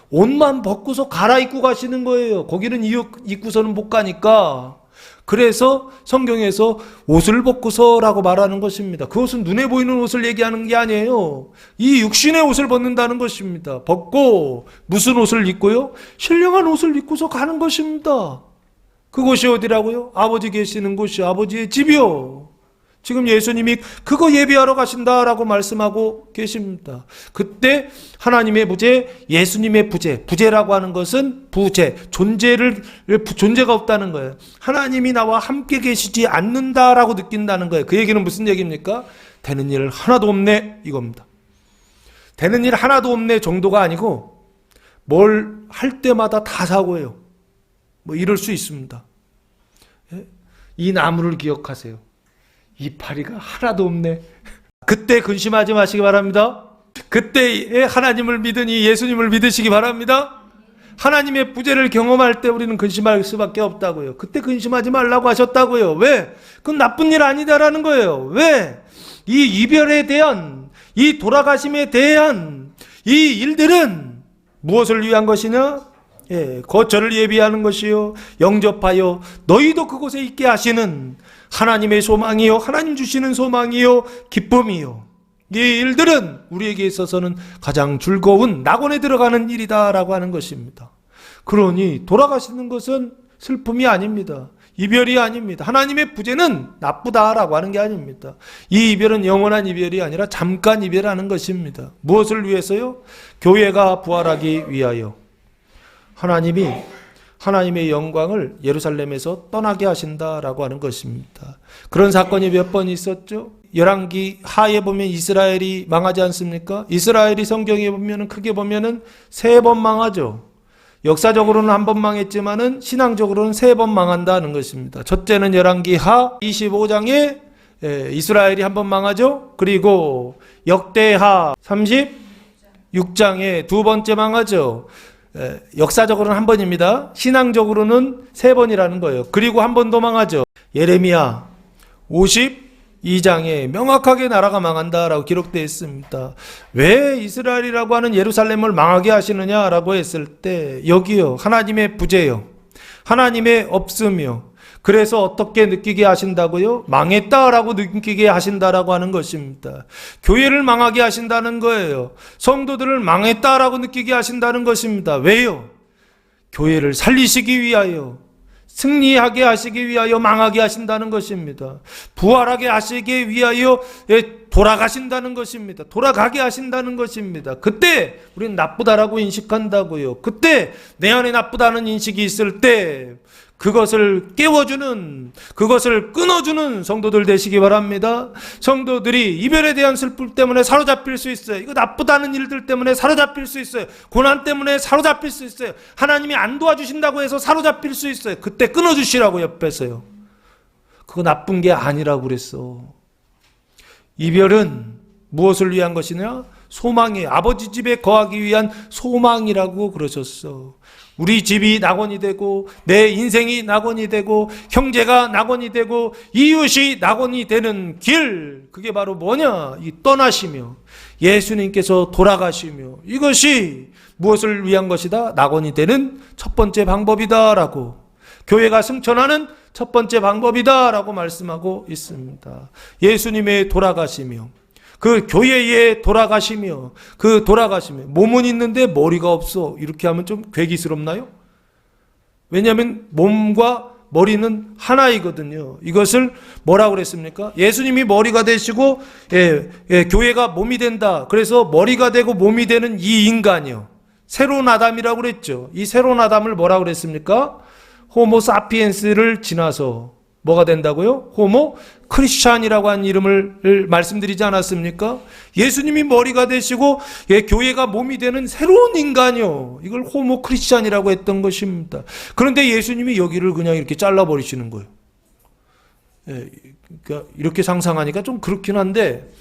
옷만 벗고서 갈아입고 가시는 거예요. 거기는 입고서는 못 가니까. 그래서 성경에서 옷을 벗고서라고 말하는 것입니다. 그것은 눈에 보이는 옷을 얘기하는 게 아니에요. 이 육신의 옷을 벗는다는 것입니다. 벗고 무슨 옷을 입고요? 신령한 옷을 입고서 가는 것입니다. 그곳이 어디라고요? 아버지 계시는 곳이 아버지의 집이요. 지금 예수님이 그거 예비하러 가신다라고 말씀하고 계십니다. 그때 하나님의 부재, 예수님의 부재, 부재라고 하는 것은 부재, 존재가 없다는 거예요. 하나님이 나와 함께 계시지 않는다라고 느낀다는 거예요. 그 얘기는 무슨 얘기입니까? 되는 일 하나도 없네 이겁니다. 되는 일 하나도 없네 정도가 아니고 뭘 할 때마다 다 사고예요. 뭐 이럴 수 있습니다. 이 나무를 기억하세요. 이파리가 하나도 없네. 그때 근심하지 마시기 바랍니다. 그때에 하나님을 믿으니 예수님을 믿으시기 바랍니다. 하나님의 부재를 경험할 때 우리는 근심할 수밖에 없다고요. 그때 근심하지 말라고 하셨다고요. 왜? 그건 나쁜 일 아니다라는 거예요. 왜? 이 이별에 대한, 이 돌아가심에 대한 이 일들은 무엇을 위한 것이냐? 거처를 예비하는 것이요, 영접하여 너희도 그곳에 있게 하시는 하나님의 소망이요, 하나님 주시는 소망이요, 기쁨이요. 이 일들은 우리에게 있어서는 가장 즐거운 낙원에 들어가는 일이다라고 하는 것입니다. 그러니 돌아가시는 것은 슬픔이 아닙니다. 이별이 아닙니다. 하나님의 부재는 나쁘다라고 하는 게 아닙니다. 이 이별은 영원한 이별이 아니라 잠깐 이별하는 것입니다. 무엇을 위해서요? 교회가 부활하기 위하여. 하나님이 하나님의 영광을 예루살렘에서 떠나게 하신다라고 하는 것입니다. 그런 사건이 몇 번 있었죠? 열왕기 하에 보면 이스라엘이 망하지 않습니까? 이스라엘이 성경에 보면 크게 보면은 3번 망하죠. 역사적으로는 한 번 망했지만은 신앙적으로는 3번 망한다는 것입니다. 첫째는 열왕기 하 25장에 이스라엘이 한 번 망하죠. 그리고 역대하 36장에 두 번째 망하죠. 역사적으로는 한 번입니다. 신앙적으로는 3번이라는 거예요. 그리고 한 번 더 망하죠. 예레미야 52장에 명확하게 나라가 망한다라고 기록되어 있습니다. 왜 이스라엘이라고 하는 예루살렘을 망하게 하시느냐라고 했을 때 여기요, 하나님의 부재요, 하나님의 없음이요. 그래서 어떻게 느끼게 하신다고요? 망했다라고 느끼게 하신다라고 하는 것입니다. 교회를 망하게 하신다는 거예요. 성도들을 망했다라고 느끼게 하신다는 것입니다. 왜요? 교회를 살리시기 위하여, 승리하게 하시기 위하여 망하게 하신다는 것입니다. 부활하게 하시기 위하여 돌아가신다는 것입니다. 돌아가게 하신다는 것입니다. 그때 우리는 나쁘다라고 인식한다고요. 그때 내 안에 나쁘다는 인식이 있을 때 그것을 깨워주는, 그것을 끊어주는 성도들 되시기 바랍니다. 성도들이 이별에 대한 슬픔 때문에 사로잡힐 수 있어요. 이거 나쁘다는 일들 때문에 사로잡힐 수 있어요. 고난 때문에 사로잡힐 수 있어요. 하나님이 안 도와주신다고 해서 사로잡힐 수 있어요. 그때 끊어주시라고 옆에서요. 그거 나쁜 게 아니라고 그랬어. 이별은 무엇을 위한 것이냐? 소망이에요. 아버지 집에 거하기 위한 소망이라고 그러셨어. 우리 집이 낙원이 되고 내 인생이 낙원이 되고 형제가 낙원이 되고 이웃이 낙원이 되는 길, 그게 바로 뭐냐? 이 떠나시며 예수님께서 돌아가시며, 이것이 무엇을 위한 것이다? 낙원이 되는 첫 번째 방법이다라고, 교회가 승천하는 첫 번째 방법이다라고 말씀하고 있습니다. 예수님의 돌아가시며 그 교회에 돌아가시며, 그 돌아가시며, 몸은 있는데 머리가 없어, 이렇게 하면 좀 괴기스럽나요? 왜냐하면 몸과 머리는 하나이거든요. 이것을 뭐라고 그랬습니까? 예수님이 머리가 되시고 교회가 몸이 된다. 그래서 머리가 되고 몸이 되는 이 인간이요, 새로운 아담이라고 그랬죠. 이 새로운 아담을 뭐라고 그랬습니까? 호모 사피엔스를 지나서 뭐가 된다고요? 호모 크리스찬이라고 한 이름을 말씀드리지 않았습니까? 예수님이 머리가 되시고 교회가 몸이 되는 새로운 인간이요. 이걸 호모 크리스찬이라고 했던 것입니다. 그런데 예수님이 여기를 그냥 이렇게 잘라버리시는 거예요. 그러니까 이렇게 상상하니까 좀 그렇긴 한데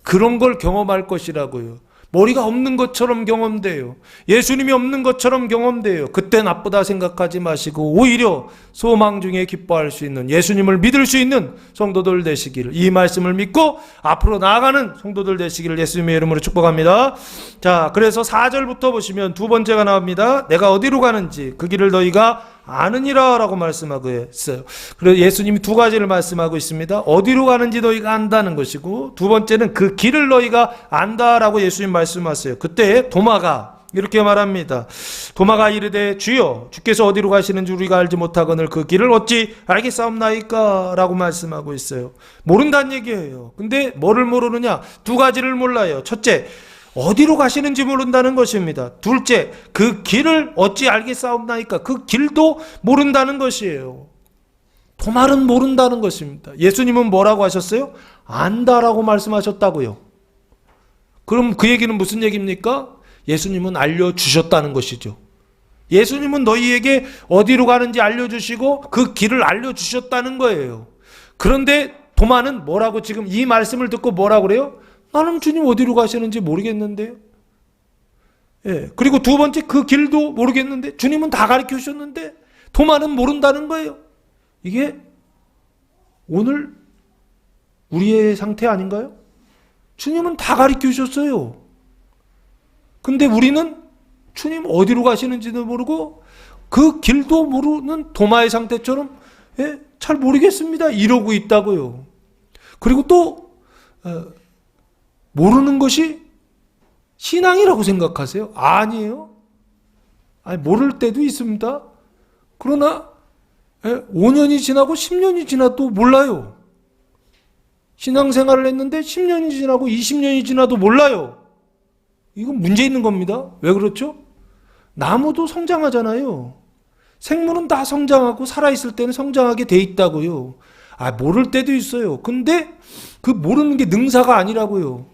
그런 걸 경험할 것이라고요. 머리가 없는 것처럼 경험돼요. 예수님이 없는 것처럼 경험돼요. 그때 나쁘다 생각하지 마시고 오히려 소망 중에 기뻐할 수 있는, 예수님을 믿을 수 있는 성도들 되시기를, 이 말씀을 믿고 앞으로 나아가는 성도들 되시기를 예수님의 이름으로 축복합니다. 자, 그래서 4절부터 보시면 두 번째가 나옵니다. 내가 어디로 가는지 그 길을 너희가 아느니라 라고 말씀하고 있어요. 그래서 예수님이 두 가지를 말씀하고 있습니다. 어디로 가는지 너희가 안다는 것이고, 두 번째는 그 길을 너희가 안다라고 예수님 말씀하세요. 그때 도마가 이렇게 말합니다. 도마가 이르되 주여 주께서 어디로 가시는지 우리가 알지 못하거늘 그 길을 어찌 알겠사옵나이까 라고 말씀하고 있어요. 모른다는 얘기예요. 근데 뭐를 모르느냐? 두 가지를 몰라요. 첫째, 어디로 가시는지 모른다는 것입니다. 둘째, 그 길을 어찌 알겠사옵나이까? 그 길도 모른다는 것이에요. 도말은 모른다는 것입니다. 예수님은 뭐라고 하셨어요? 안다라고 말씀하셨다고요. 그럼 그 얘기는 무슨 얘기입니까? 예수님은 알려주셨다는 것이죠. 예수님은 너희에게 어디로 가는지 알려주시고 그 길을 알려주셨다는 거예요. 그런데 도마는 뭐라고 지금 이 말씀을 듣고 뭐라고 그래요? 나는 주님 어디로 가시는지 모르겠는데요. 그리고 두 번째, 그 길도 모르겠는데 주님은 다 가르쳐 주셨는데 도마는 모른다는 거예요. 이게 오늘 우리의 상태 아닌가요? 주님은 다 가르쳐 주셨어요. 근데 우리는 주님 어디로 가시는지도 모르고 그 길도 모르는 도마의 상태처럼 잘 모르겠습니다 이러고 있다고요. 그리고 또 모르는 것이 신앙이라고 생각하세요? 아니에요. 아니, 모를 때도 있습니다. 그러나 5년이 지나고 10년이 지나도 몰라요. 신앙생활을 했는데 10년이 지나고 20년이 지나도 몰라요. 이건 문제 있는 겁니다. 왜 그렇죠? 나무도 성장하잖아요. 생물은 다 성장하고 살아있을 때는 성장하게 돼 있다고요. 모를 때도 있어요. 근데 그 모르는 게 능사가 아니라고요.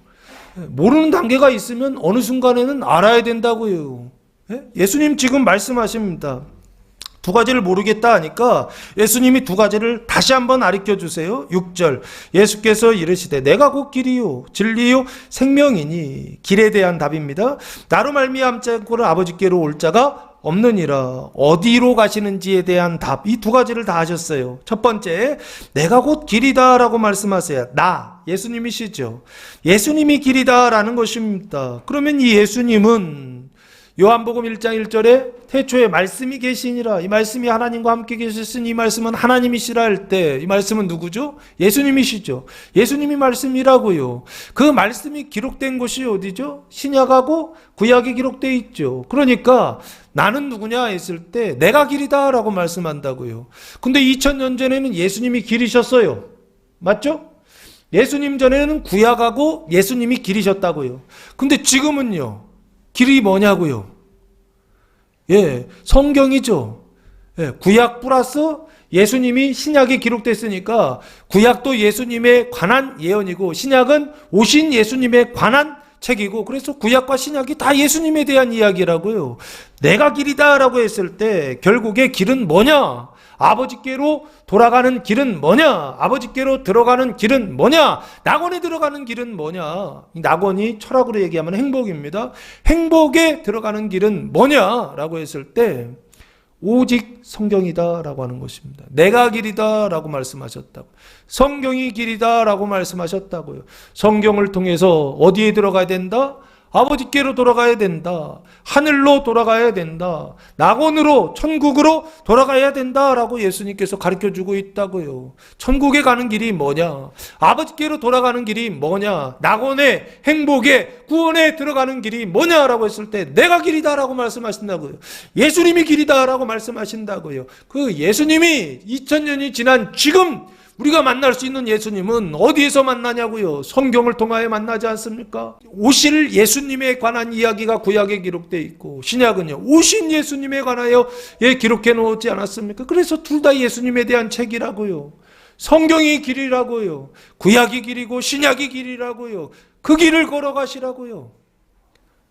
모르는 단계가 있으면 어느 순간에는 알아야 된다고요. 예수님 지금 말씀하십니다. 두 가지를 모르겠다 하니까 예수님이 두 가지를 다시 한번 가르쳐 주세요. 6절 예수께서 이르시되 내가 곧 길이요 진리요 생명이니, 길에 대한 답입니다. 나로 말미암지 않고는 아버지께로 올 자가 없느니라. 어디로 가시는지에 대한 답, 이 두 가지를 다 하셨어요. 첫 번째, 내가 곧 길이다 라고 말씀하세요. 예수님이시죠. 예수님이 길이다 라는 것입니다. 그러면 이 예수님은 요한복음 1장 1절에 태초에 말씀이 계시니라, 이 말씀이 하나님과 함께 계셨으니 이 말씀은 하나님이시라 할 때 이 말씀은 누구죠? 예수님이시죠. 예수님이 말씀이라고요. 그 말씀이 기록된 곳이 어디죠? 신약하고 구약에 기록되어 있죠. 그러니까 나는 누구냐 했을 때 내가 길이다 라고 말씀한다고요. 근데 2000년 전에는 예수님이 길이셨어요. 맞죠? 예수님 전에는 구약하고 예수님이 길이셨다고요. 근데 지금은요, 길이 뭐냐고요? 성경이죠. 구약 플러스 예수님이 신약에 기록됐으니까 구약도 예수님에 관한 예언이고 신약은 오신 예수님에 관한 책이고, 그래서 구약과 신약이 다 예수님에 대한 이야기라고요. 내가 길이다 라고 했을 때 결국에 길은 뭐냐? 아버지께로 돌아가는 길은 뭐냐? 아버지께로 들어가는 길은 뭐냐? 낙원에 들어가는 길은 뭐냐? 이 낙원이 철학으로 얘기하면 행복입니다. 행복에 들어가는 길은 뭐냐? 라고 했을 때 오직 성경이다 라고 하는 것입니다. 내가 길이다 라고 말씀하셨다고. 성경이 길이다 라고 말씀하셨다고요. 성경을 통해서 어디에 들어가야 된다? 아버지께로 돌아가야 된다. 하늘로 돌아가야 된다. 낙원으로, 천국으로 돌아가야 된다라고 예수님께서 가르쳐주고 있다고요. 천국에 가는 길이 뭐냐? 아버지께로 돌아가는 길이 뭐냐? 낙원에, 행복에, 구원에 들어가는 길이 뭐냐라고 했을 때 내가 길이다라고 말씀하신다고요. 예수님이 길이다라고 말씀하신다고요. 그 예수님이 2000년이 지난 지금 우리가 만날 수 있는 예수님은 어디에서 만나냐고요? 성경을 통하여 만나지 않습니까? 오실 예수님에 관한 이야기가 구약에 기록되어 있고 신약은요, 오신 예수님에 관하여 기록해 놓지 않았습니까? 그래서 둘 다 예수님에 대한 책이라고요. 성경이 길이라고요. 구약이 길이고 신약이 길이라고요. 그 길을 걸어가시라고요.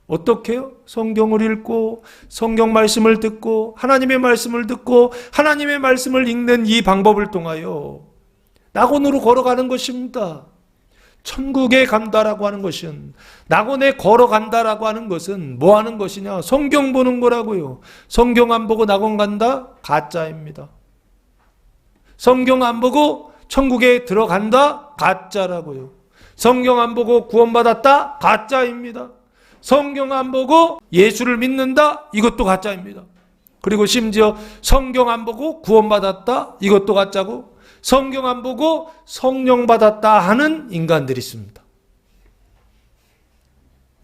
어떻게요? 성경을 읽고 성경 말씀을 듣고 하나님의 말씀을 듣고 하나님의 말씀을 읽는 이 방법을 통하여 낙원으로 걸어가는 것입니다. 천국에 간다라고 하는 것은, 낙원에 걸어간다라고 하는 것은 뭐 하는 것이냐? 성경 보는 거라고요. 성경 안 보고 낙원 간다? 가짜입니다. 성경 안 보고 천국에 들어간다? 가짜라고요. 성경 안 보고 구원받았다? 가짜입니다. 성경 안 보고 예수를 믿는다? 이것도 가짜입니다. 그리고 심지어 성경 안 보고 구원받았다? 이것도 가짜고, 성경 안 보고 성령 받았다 하는 인간들이 있습니다.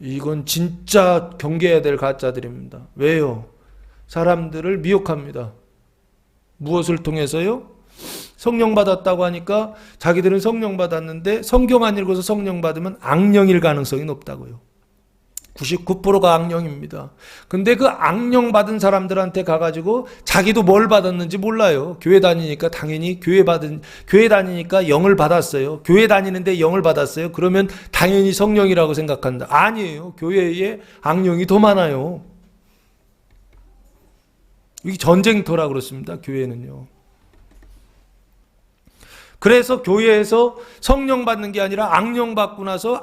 이건 진짜 경계해야 될 가짜들입니다. 왜요? 사람들을 미혹합니다. 무엇을 통해서요? 성령 받았다고 하니까 자기들은 성령 받았는데 성경 안 읽어서 성령 받으면 악령일 가능성이 높다고요. 99%가 악령입니다. 근데 그 악령 받은 사람들한테 가가지고 자기도 뭘 받았는지 몰라요. 교회 다니니까 당연히 교회 다니니까 영을 받았어요. 교회 다니는데 영을 받았어요. 그러면 당연히 성령이라고 생각한다. 아니에요. 교회에 악령이 더 많아요. 이게 전쟁터라 그렇습니다. 교회는요. 그래서 교회에서 성령 받는 게 아니라 악령 받고 나서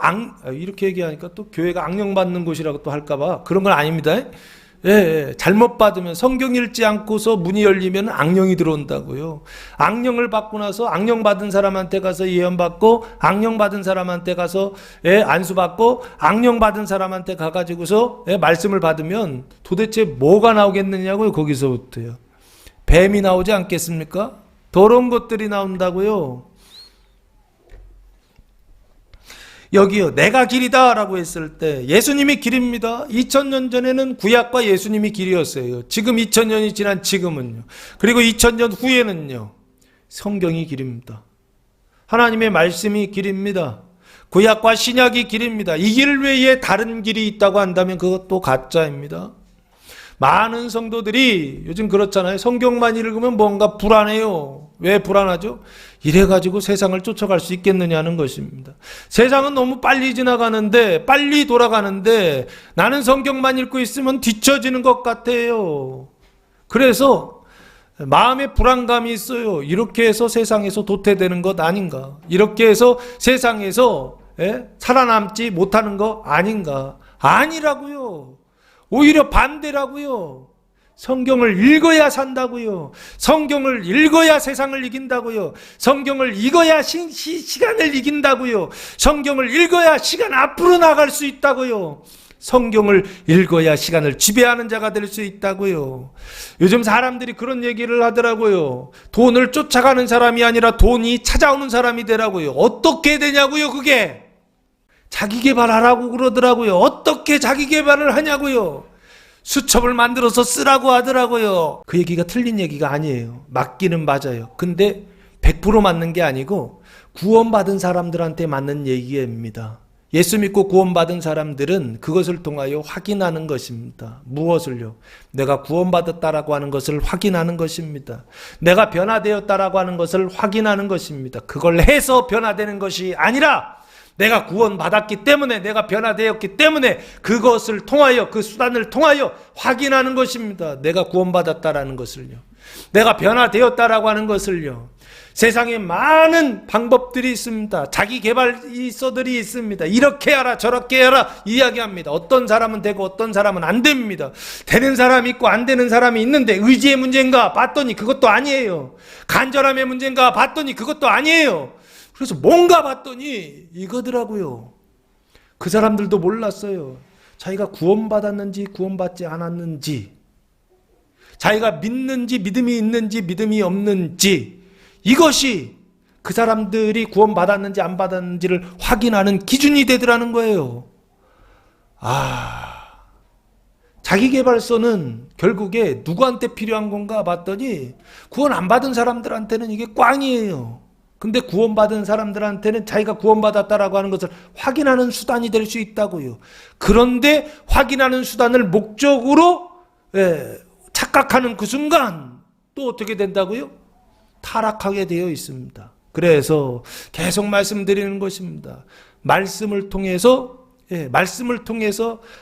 이렇게 얘기하니까 또 교회가 악령 받는 곳이라고 또 할까봐 그런 건 아닙니다. 잘못 받으면 성경 읽지 않고서 문이 열리면 악령이 들어온다고요. 악령을 받고 나서 악령 받은 사람한테 가서 예언 받고, 악령 받은 사람한테 가서 안수 받고, 악령 받은 사람한테 가가지고서 말씀을 받으면 도대체 뭐가 나오겠느냐고요. 거기서부터요. 뱀이 나오지 않겠습니까? 더러운 것들이 나온다고요. 여기요, 내가 길이다 라고 했을 때 예수님이 길입니다. 2000년 전에는 구약과 예수님이 길이었어요. 지금 2000년이 지난 지금은요, 그리고 2000년 후에는요, 성경이 길입니다. 하나님의 말씀이 길입니다. 구약과 신약이 길입니다. 이 길 외에 다른 길이 있다고 한다면 그것도 가짜입니다. 많은 성도들이 요즘 그렇잖아요. 성경만 읽으면 뭔가 불안해요. 왜 불안하죠? 이래가지고 세상을 쫓아갈 수 있겠느냐는 것입니다. 세상은 너무 빨리 지나가는데, 빨리 돌아가는데 나는 성경만 읽고 있으면 뒤처지는 것 같아요. 그래서 마음에 불안감이 있어요. 이렇게 해서 세상에서 도태되는 것 아닌가? 이렇게 해서 세상에서 살아남지 못하는 거 아닌가? 아니라고요. 오히려 반대라고요. 성경을 읽어야 산다고요. 성경을 읽어야 세상을 이긴다고요. 성경을 읽어야 시간을 이긴다고요. 성경을 읽어야 시간 앞으로 나갈 수 있다고요. 성경을 읽어야 시간을 지배하는 자가 될 수 있다고요. 요즘 사람들이 그런 얘기를 하더라고요. 돈을 쫓아가는 사람이 아니라 돈이 찾아오는 사람이 되라고요. 어떻게 되냐고요, 그게? 자기 개발하라고 그러더라고요. 어떻게 자기 개발을 하냐고요. 수첩을 만들어서 쓰라고 하더라고요. 그 얘기가 틀린 얘기가 아니에요. 맞기는 맞아요. 근데 100% 맞는 게 아니고 구원받은 사람들한테 맞는 얘기입니다. 예수 믿고 구원받은 사람들은 그것을 통하여 확인하는 것입니다. 무엇을요? 내가 구원받았다라고 하는 것을 확인하는 것입니다. 내가 변화되었다라고 하는 것을 확인하는 것입니다. 그걸 해서 변화되는 것이 아니라 내가 구원받았기 때문에, 내가 변화되었기 때문에 그것을 통하여, 그 수단을 통하여 확인하는 것입니다. 내가 구원받았다라는 것을요. 내가 변화되었다라고 하는 것을요. 세상에 많은 방법들이 있습니다. 자기 개발서들이 있습니다. 이렇게 하라 저렇게 하라 이야기합니다. 어떤 사람은 되고 어떤 사람은 안 됩니다. 되는 사람이 있고 안 되는 사람이 있는데 의지의 문제인가 봤더니 그것도 아니에요. 간절함의 문제인가 봤더니 그것도 아니에요. 그래서 뭔가 봤더니 이거더라고요. 그 사람들도 몰랐어요. 자기가 구원받았는지 구원받지 않았는지, 자기가 믿는지 믿음이 있는지 믿음이 없는지, 이것이 그 사람들이 구원받았는지 안 받았는지를 확인하는 기준이 되더라는 거예요. 자기계발서는 결국에 누구한테 필요한 건가 봤더니 구원 안 받은 사람들한테는 이게 꽝이에요. 근데 구원받은 사람들한테는 자기가 구원받았다라고 하는 것을 확인하는 수단이 될 수 있다고요. 그런데 확인하는 수단을 목적으로 착각하는 그 순간 또 어떻게 된다고요? 타락하게 되어 있습니다. 그래서 계속 말씀드리는 것입니다. 말씀을 통해서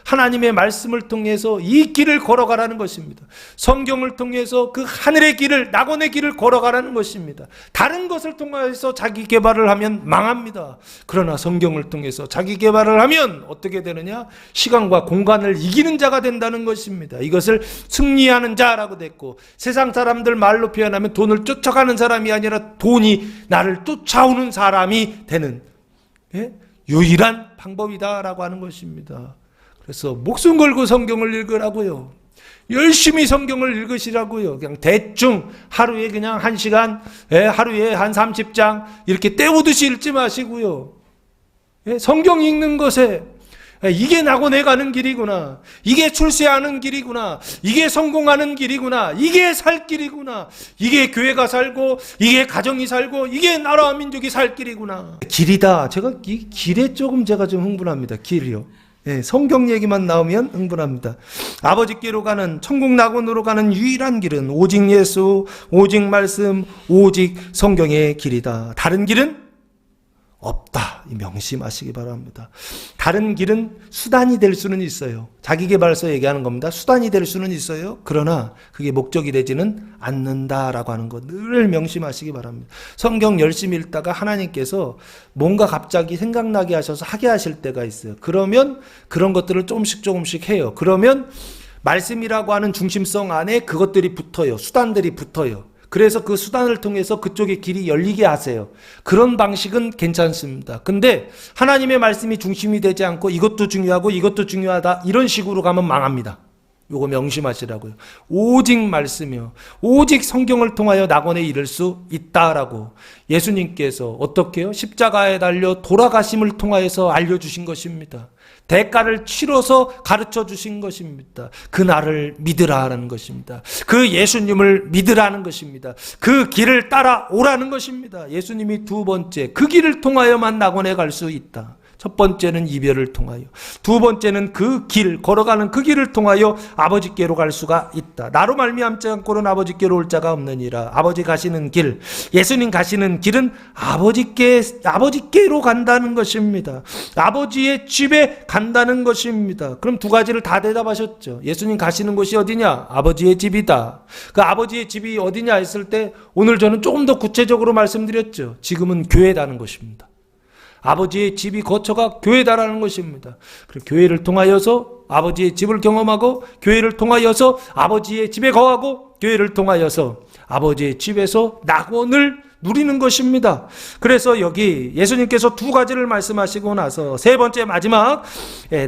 하나님의 말씀을 통해서 이 길을 걸어가라는 것입니다. 성경을 통해서 그 하늘의 길을, 낙원의 길을 걸어가라는 것입니다. 다른 것을 통해서 자기 개발을 하면 망합니다. 그러나 성경을 통해서 자기 개발을 하면 어떻게 되느냐? 시간과 공간을 이기는 자가 된다는 것입니다. 이것을 승리하는 자라고 됐고, 세상 사람들 말로 표현하면 돈을 쫓아가는 사람이 아니라 돈이 나를 쫓아오는 사람이 되는 유일한 방법이다라고 하는 것입니다. 그래서 목숨 걸고 성경을 읽으라고요. 열심히 성경을 읽으시라고요. 그냥 대충 하루에 그냥 1시간, 하루에 한 30장 이렇게 때우듯이 읽지 마시고요. 성경 읽는 것에 이게 낙원에 가는 길이구나, 이게 출세하는 길이구나, 이게 성공하는 길이구나, 이게 살 길이구나, 이게 교회가 살고, 이게 가정이 살고, 이게 나라와 민족이 살 길이구나. 길이다. 제가 이 길에 조금 제가 좀 흥분합니다. 길이요. 성경 얘기만 나오면 흥분합니다. 아버지께로 가는, 천국 낙원으로 가는 유일한 길은 오직 예수, 오직 말씀, 오직 성경의 길이다. 다른 길은 없다. 명심하시기 바랍니다. 다른 길은 수단이 될 수는 있어요. 자기계발서 얘기하는 겁니다. 수단이 될 수는 있어요. 그러나 그게 목적이 되지는 않는다라고 하는 거 늘 명심하시기 바랍니다. 성경 열심히 읽다가 하나님께서 뭔가 갑자기 생각나게 하셔서 하게 하실 때가 있어요. 그러면 그런 것들을 조금씩 해요. 그러면 말씀이라고 하는 중심성 안에 그것들이 붙어요. 수단들이 붙어요. 그래서 그 수단을 통해서 그쪽의 길이 열리게 하세요. 그런 방식은 괜찮습니다. 근데 하나님의 말씀이 중심이 되지 않고 이것도 중요하고 이것도 중요하다 이런 식으로 가면 망합니다. 요거 명심하시라고요. 오직 말씀이요, 오직 성경을 통하여 낙원에 이를 수 있다라고 예수님께서 어떻게 해요? 십자가에 달려 돌아가심을 통하여서 알려주신 것입니다. 대가를 치러서 가르쳐 주신 것입니다. 그 나를 믿으라는 것입니다. 그 예수님을 믿으라는 것입니다. 그 길을 따라오라는 것입니다. 예수님이 두 번째, 그 길을 통하여만 낙원에 갈 수 있다. 첫 번째는 이별을 통하여, 두 번째는 그 길, 걸어가는 그 길을 통하여 아버지께로 갈 수가 있다. 나로 말미암지 않고는 아버지께로 올 자가 없느니라. 아버지 가시는 길, 예수님 가시는 길은 아버지께로 간다는 것입니다. 아버지의 집에 간다는 것입니다. 그럼 두 가지를 다 대답하셨죠. 예수님 가시는 곳이 어디냐? 아버지의 집이다. 그 아버지의 집이 어디냐 했을 때 오늘 저는 조금 더 구체적으로 말씀드렸죠. 지금은 교회라는 것입니다. 아버지의 집이 거처가 교회다라는 것입니다. 그리고 교회를 통하여서 아버지의 집을 경험하고, 교회를 통하여서 아버지의 집에 거하고, 교회를 통하여서 아버지의 집에서 낙원을 누리는 것입니다. 그래서 여기 예수님께서 두 가지를 말씀하시고 나서 세 번째 마지막,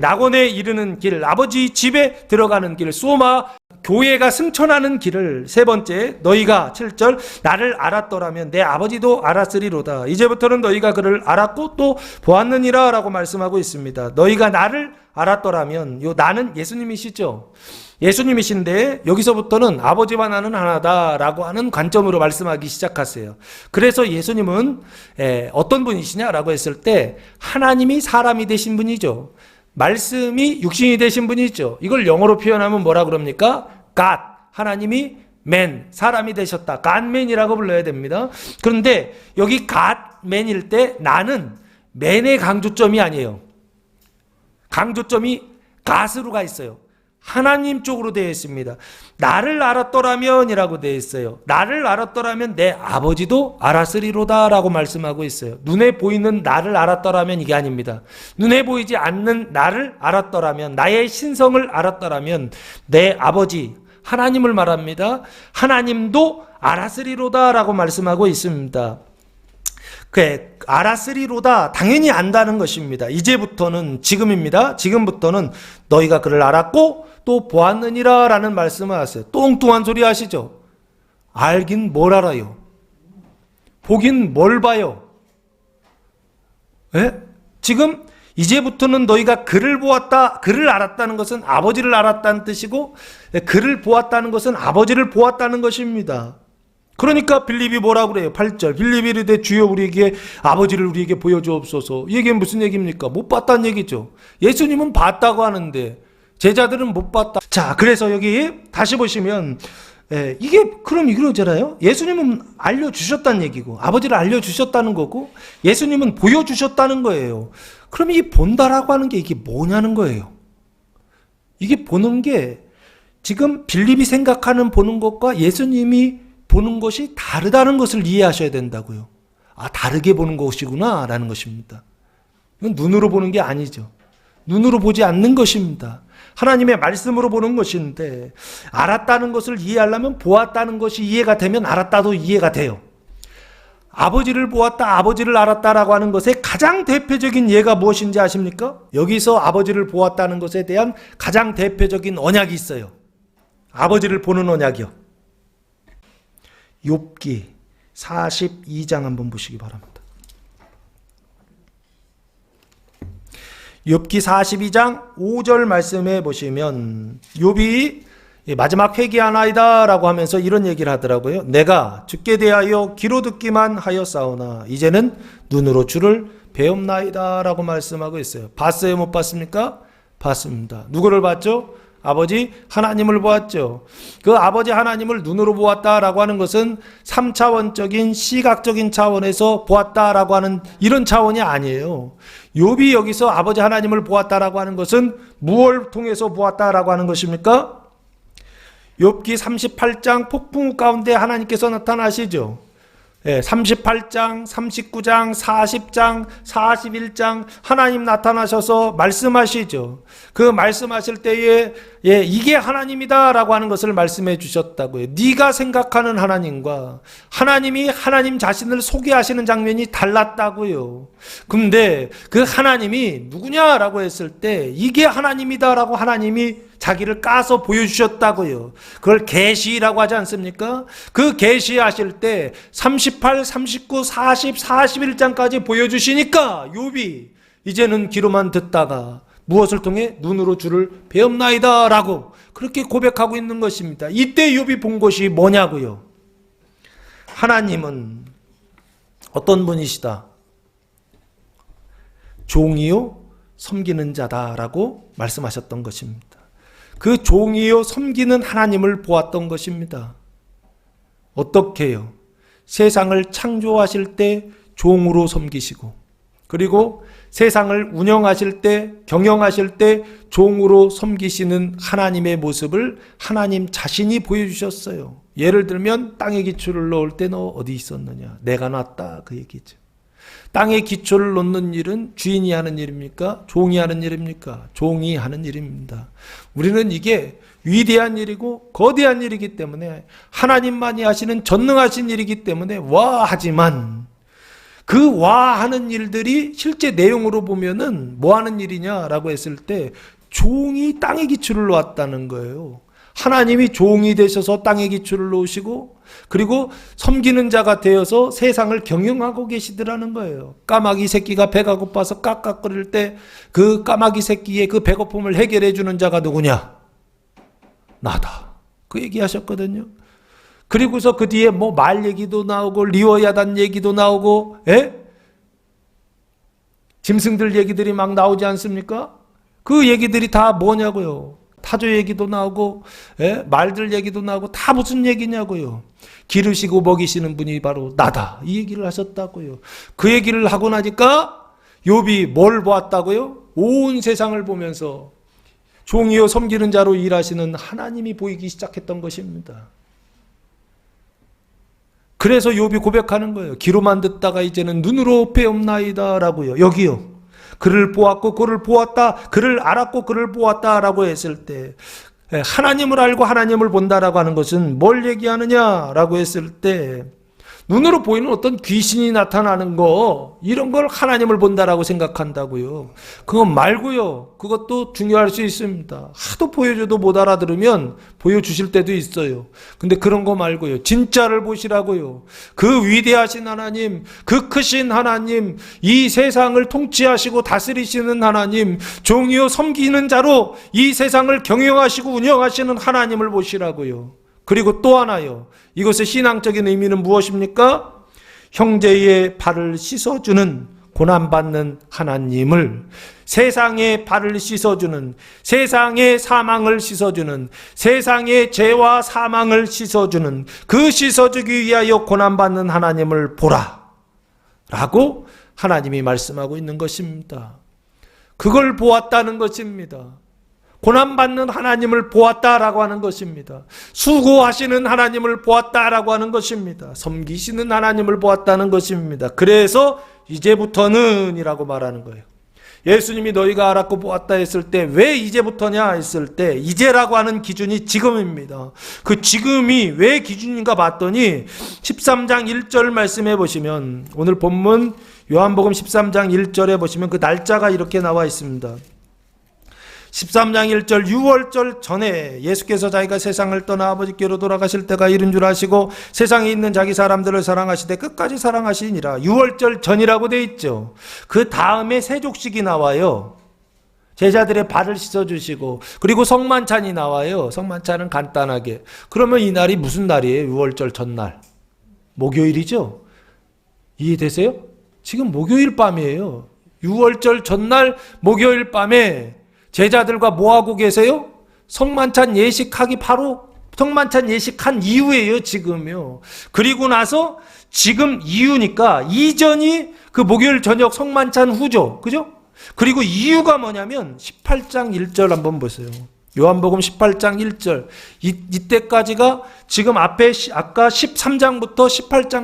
낙원에 이르는 길, 아버지 집에 들어가는 길, 소마, 교회가 승천하는 길을 세 번째, 너희가 7절 나를 알았더라면 내 아버지도 알았으리로다. 이제부터는 너희가 그를 알았고 또 보았느니라 라고 말씀하고 있습니다. 너희가 나를 알았더라면, 요 나는 예수님이시죠. 예수님이신데 여기서부터는 아버지와 나는 하나다라고 하는 관점으로 말씀하기 시작하세요. 그래서 예수님은 어떤 분이시냐라고 했을 때 하나님이 사람이 되신 분이죠. 말씀이 육신이 되신 분이죠. 이걸 영어로 표현하면 뭐라 그럽니까? God, 하나님이 man, 사람이 되셨다. Godman이라고 불러야 됩니다. 그런데 여기 Godman일 때 나는 man의 강조점이 아니에요. 강조점이 God으로 가 있어요. 하나님 쪽으로 되어 있습니다. 나를 알았더라면 이라고 되어 있어요. 나를 알았더라면 내 아버지도 알았으리로다 라고 말씀하고 있어요. 눈에 보이는 나를 알았더라면 이게 아닙니다. 눈에 보이지 않는 나를 알았더라면, 나의 신성을 알았더라면 내 아버지 하나님을 말합니다. 하나님도 알았으리로다 라고 말씀하고 있습니다. 알았으리로다, 당연히 안다는 것입니다. 이제부터는, 지금입니다. 지금부터는 너희가 그를 알았고 또 보았느니라 라는 말씀을 하세요. 뚱뚱한 소리 하시죠. 알긴 뭘 알아요? 보긴 뭘 봐요? 지금 이제부터는 너희가 그를 보았다, 그를 알았다는 것은 아버지를 알았다는 뜻이고, 그를 보았다는 것은 아버지를 보았다는 것입니다. 그러니까 빌립이 뭐라고 그래요? 8절 빌립이 이르되 주여 우리에게 아버지를 우리에게 보여주옵소서. 이게 무슨 얘기입니까? 못 봤다는 얘기죠. 예수님은 봤다고 하는데 제자들은 못 봤다. 자, 그래서 여기 다시 보시면 예, 이게 그럼 이러잖아요. 예수님은 알려주셨다는 얘기고 아버지를 알려주셨다는 거고 예수님은 보여주셨다는 거예요. 그럼 이 본다라고 하는 게 이게 뭐냐는 거예요. 이게 보는 게 지금 빌립이 생각하는 보는 것과 예수님이 보는 것이 다르다는 것을 이해하셔야 된다고요. 아, 다르게 보는 것이구나 라는 것입니다. 이건 눈으로 보는 게 아니죠. 눈으로 보지 않는 것입니다. 하나님의 말씀으로 보는 것인데 알았다는 것을 이해하려면 보았다는 것이 이해가 되면 알았다도 이해가 돼요. 아버지를 보았다, 아버지를 알았다라고 하는 것의 가장 대표적인 예가 무엇인지 아십니까? 여기서 아버지를 보았다는 것에 대한 가장 대표적인 언약이 있어요. 아버지를 보는 언약이요. 욥기 42장 한번 보시기 바랍니다. 욥기 42장 5절 말씀에 보시면 욥이 마지막 회개하나이다 라고 하면서 이런 얘기를 하더라고요. 내가 주께 대하여 귀로 듣기만 하였사오나 이제는 눈으로 주를 배움나이다 라고 말씀하고 있어요. 봤어요? 못 봤습니까? 봤습니다. 누구를 봤죠? 아버지 하나님을 보았죠. 그 아버지 하나님을 눈으로 보았다라고 하는 것은 3차원적인 시각적인 차원에서 보았다라고 하는 이런 차원이 아니에요. 욥이 여기서 아버지 하나님을 보았다라고 하는 것은 무엇을 통해서 보았다라고 하는 것입니까? 욥기 38장 폭풍 가운데 하나님께서 나타나시죠. 38장, 39장, 40장, 41장 하나님 나타나셔서 말씀하시죠. 그 말씀하실 때에 이게 하나님이다 라고 하는 것을 말씀해 주셨다고요. 네가 생각하는 하나님과 하나님이 하나님 자신을 소개하시는 장면이 달랐다고요. 근데 그 하나님이 누구냐라고 했을 때 이게 하나님이다 라고 하나님이 자기를 까서 보여주셨다고요. 그걸 계시라고 하지 않습니까? 그 계시하실 때 38, 39, 40, 41장까지 보여주시니까 욥이 이제는 귀로만 듣다가 무엇을 통해 눈으로 주를 배움나이다 라고 그렇게 고백하고 있는 것입니다. 이때 욥이 본 것이 뭐냐고요? 하나님은 어떤 분이시다? 종이요 섬기는 자다라고 말씀하셨던 것입니다. 그 종이요 섬기는 하나님을 보았던 것입니다. 어떻게 해요? 세상을 창조하실 때 종으로 섬기시고 그리고 세상을 운영하실 때 경영하실 때 종으로 섬기시는 하나님의 모습을 하나님 자신이 보여주셨어요. 예를 들면 땅에 기초를 놓을 때 너 어디 있었느냐? 내가 놨다 그 얘기죠. 땅에 기초를 놓는 일은 주인이 하는 일입니까? 종이 하는 일입니까? 종이 하는 일입니다. 우리는 이게 위대한 일이고 거대한 일이기 때문에 하나님만이 하시는 전능하신 일이기 때문에 와 하지만 그 와 하는 일들이 실제 내용으로 보면은 뭐 하는 일이냐라고 했을 때 종이 땅에 기초를 놓았다는 거예요. 하나님이 종이 되셔서 땅에 기초를 놓으시고 그리고 섬기는 자가 되어서 세상을 경영하고 계시더라는 거예요. 까마귀 새끼가 배가 고파서 깍깍거릴 때 그 까마귀 새끼의 그 배고픔을 해결해 주는 자가 누구냐? 나다. 그 얘기하셨거든요. 그리고서 그 뒤에 뭐 말 얘기도 나오고 리워야단 얘기도 나오고 짐승들 얘기들이 막 나오지 않습니까? 그 얘기들이 다 뭐냐고요. 타조 얘기도 나오고 말들 얘기도 나오고 다 무슨 얘기냐고요. 기르시고 먹이시는 분이 바로 나다. 이 얘기를 하셨다고요. 그 얘기를 하고 나니까 욥이 뭘 보았다고요? 온 세상을 보면서 종이요 섬기는 자로 일하시는 하나님이 보이기 시작했던 것입니다. 그래서 욥이 고백하는 거예요. 귀로만 듣다가 이제는 눈으로 배움나이다 라고요. 여기요. 그를 보았고 그를 보았다. 그를 알았고 그를 보았다라고 했을 때 하나님을 알고 하나님을 본다라고 하는 것은 뭘 얘기하느냐라고 했을 때 눈으로 보이는 어떤 귀신이 나타나는 거 이런 걸 하나님을 본다라고 생각한다고요. 그건 말고요. 그것도 중요할 수 있습니다. 하도 보여줘도 못 알아들으면 보여주실 때도 있어요. 근데 그런 거 말고요. 진짜를 보시라고요. 그 위대하신 하나님, 그 크신 하나님, 이 세상을 통치하시고 다스리시는 하나님, 종이요 섬기는 자로 이 세상을 경영하시고 운영하시는 하나님을 보시라고요. 그리고 또 하나요. 이것의 신앙적인 의미는 무엇입니까? 형제의 발을 씻어주는 고난받는 하나님을, 세상의 발을 씻어주는, 세상의 사망을 씻어주는, 세상의 죄와 사망을 씻어주는, 그 씻어주기 위하여 고난받는 하나님을 보라 라고 하나님이 말씀하고 있는 것입니다. 그걸 보았다는 것입니다. 고난받는 하나님을 보았다라고 하는 것입니다. 수고하시는 하나님을 보았다라고 하는 것입니다. 섬기시는 하나님을 보았다는 것입니다. 그래서 이제부터는 이라고 말하는 거예요. 예수님이 너희가 알았고 보았다 했을 때 왜 이제부터냐 했을 때 이제라고 하는 기준이 지금입니다. 그 지금이 왜 기준인가 봤더니 13장 1절 말씀해 보시면, 오늘 본문 요한복음 13장 1절에 보시면 그 날짜가 이렇게 나와 있습니다. 13장 1절, 6월절 전에 예수께서 자기가 세상을 떠나 아버지께로 돌아가실 때가 이른 줄 아시고 세상에 있는 자기 사람들을 사랑하시되 끝까지 사랑하시니라. 6월절 전이라고 돼 있죠. 그 다음에 세족식이 나와요. 제자들의 발을 씻어주시고, 그리고 성만찬이 나와요. 성만찬은 간단하게. 그러면 이 날이 무슨 날이에요? 6월절 전날. 목요일이죠? 이해되세요? 지금 목요일 밤이에요. 6월절 전날 목요일 밤에 제자들과 뭐하고 계세요? 성만찬 예식하기 바로 성만찬 예식한 이후에요, 지금요. 그리고 나서 지금 이후니까 이전이 그 목요일 저녁 성만찬 후죠. 그죠? 그리고 이유가 뭐냐면 18장 1절 한번 보세요. 요한복음 18장 1절. 이때까지가 지금 앞에 아까 13장부터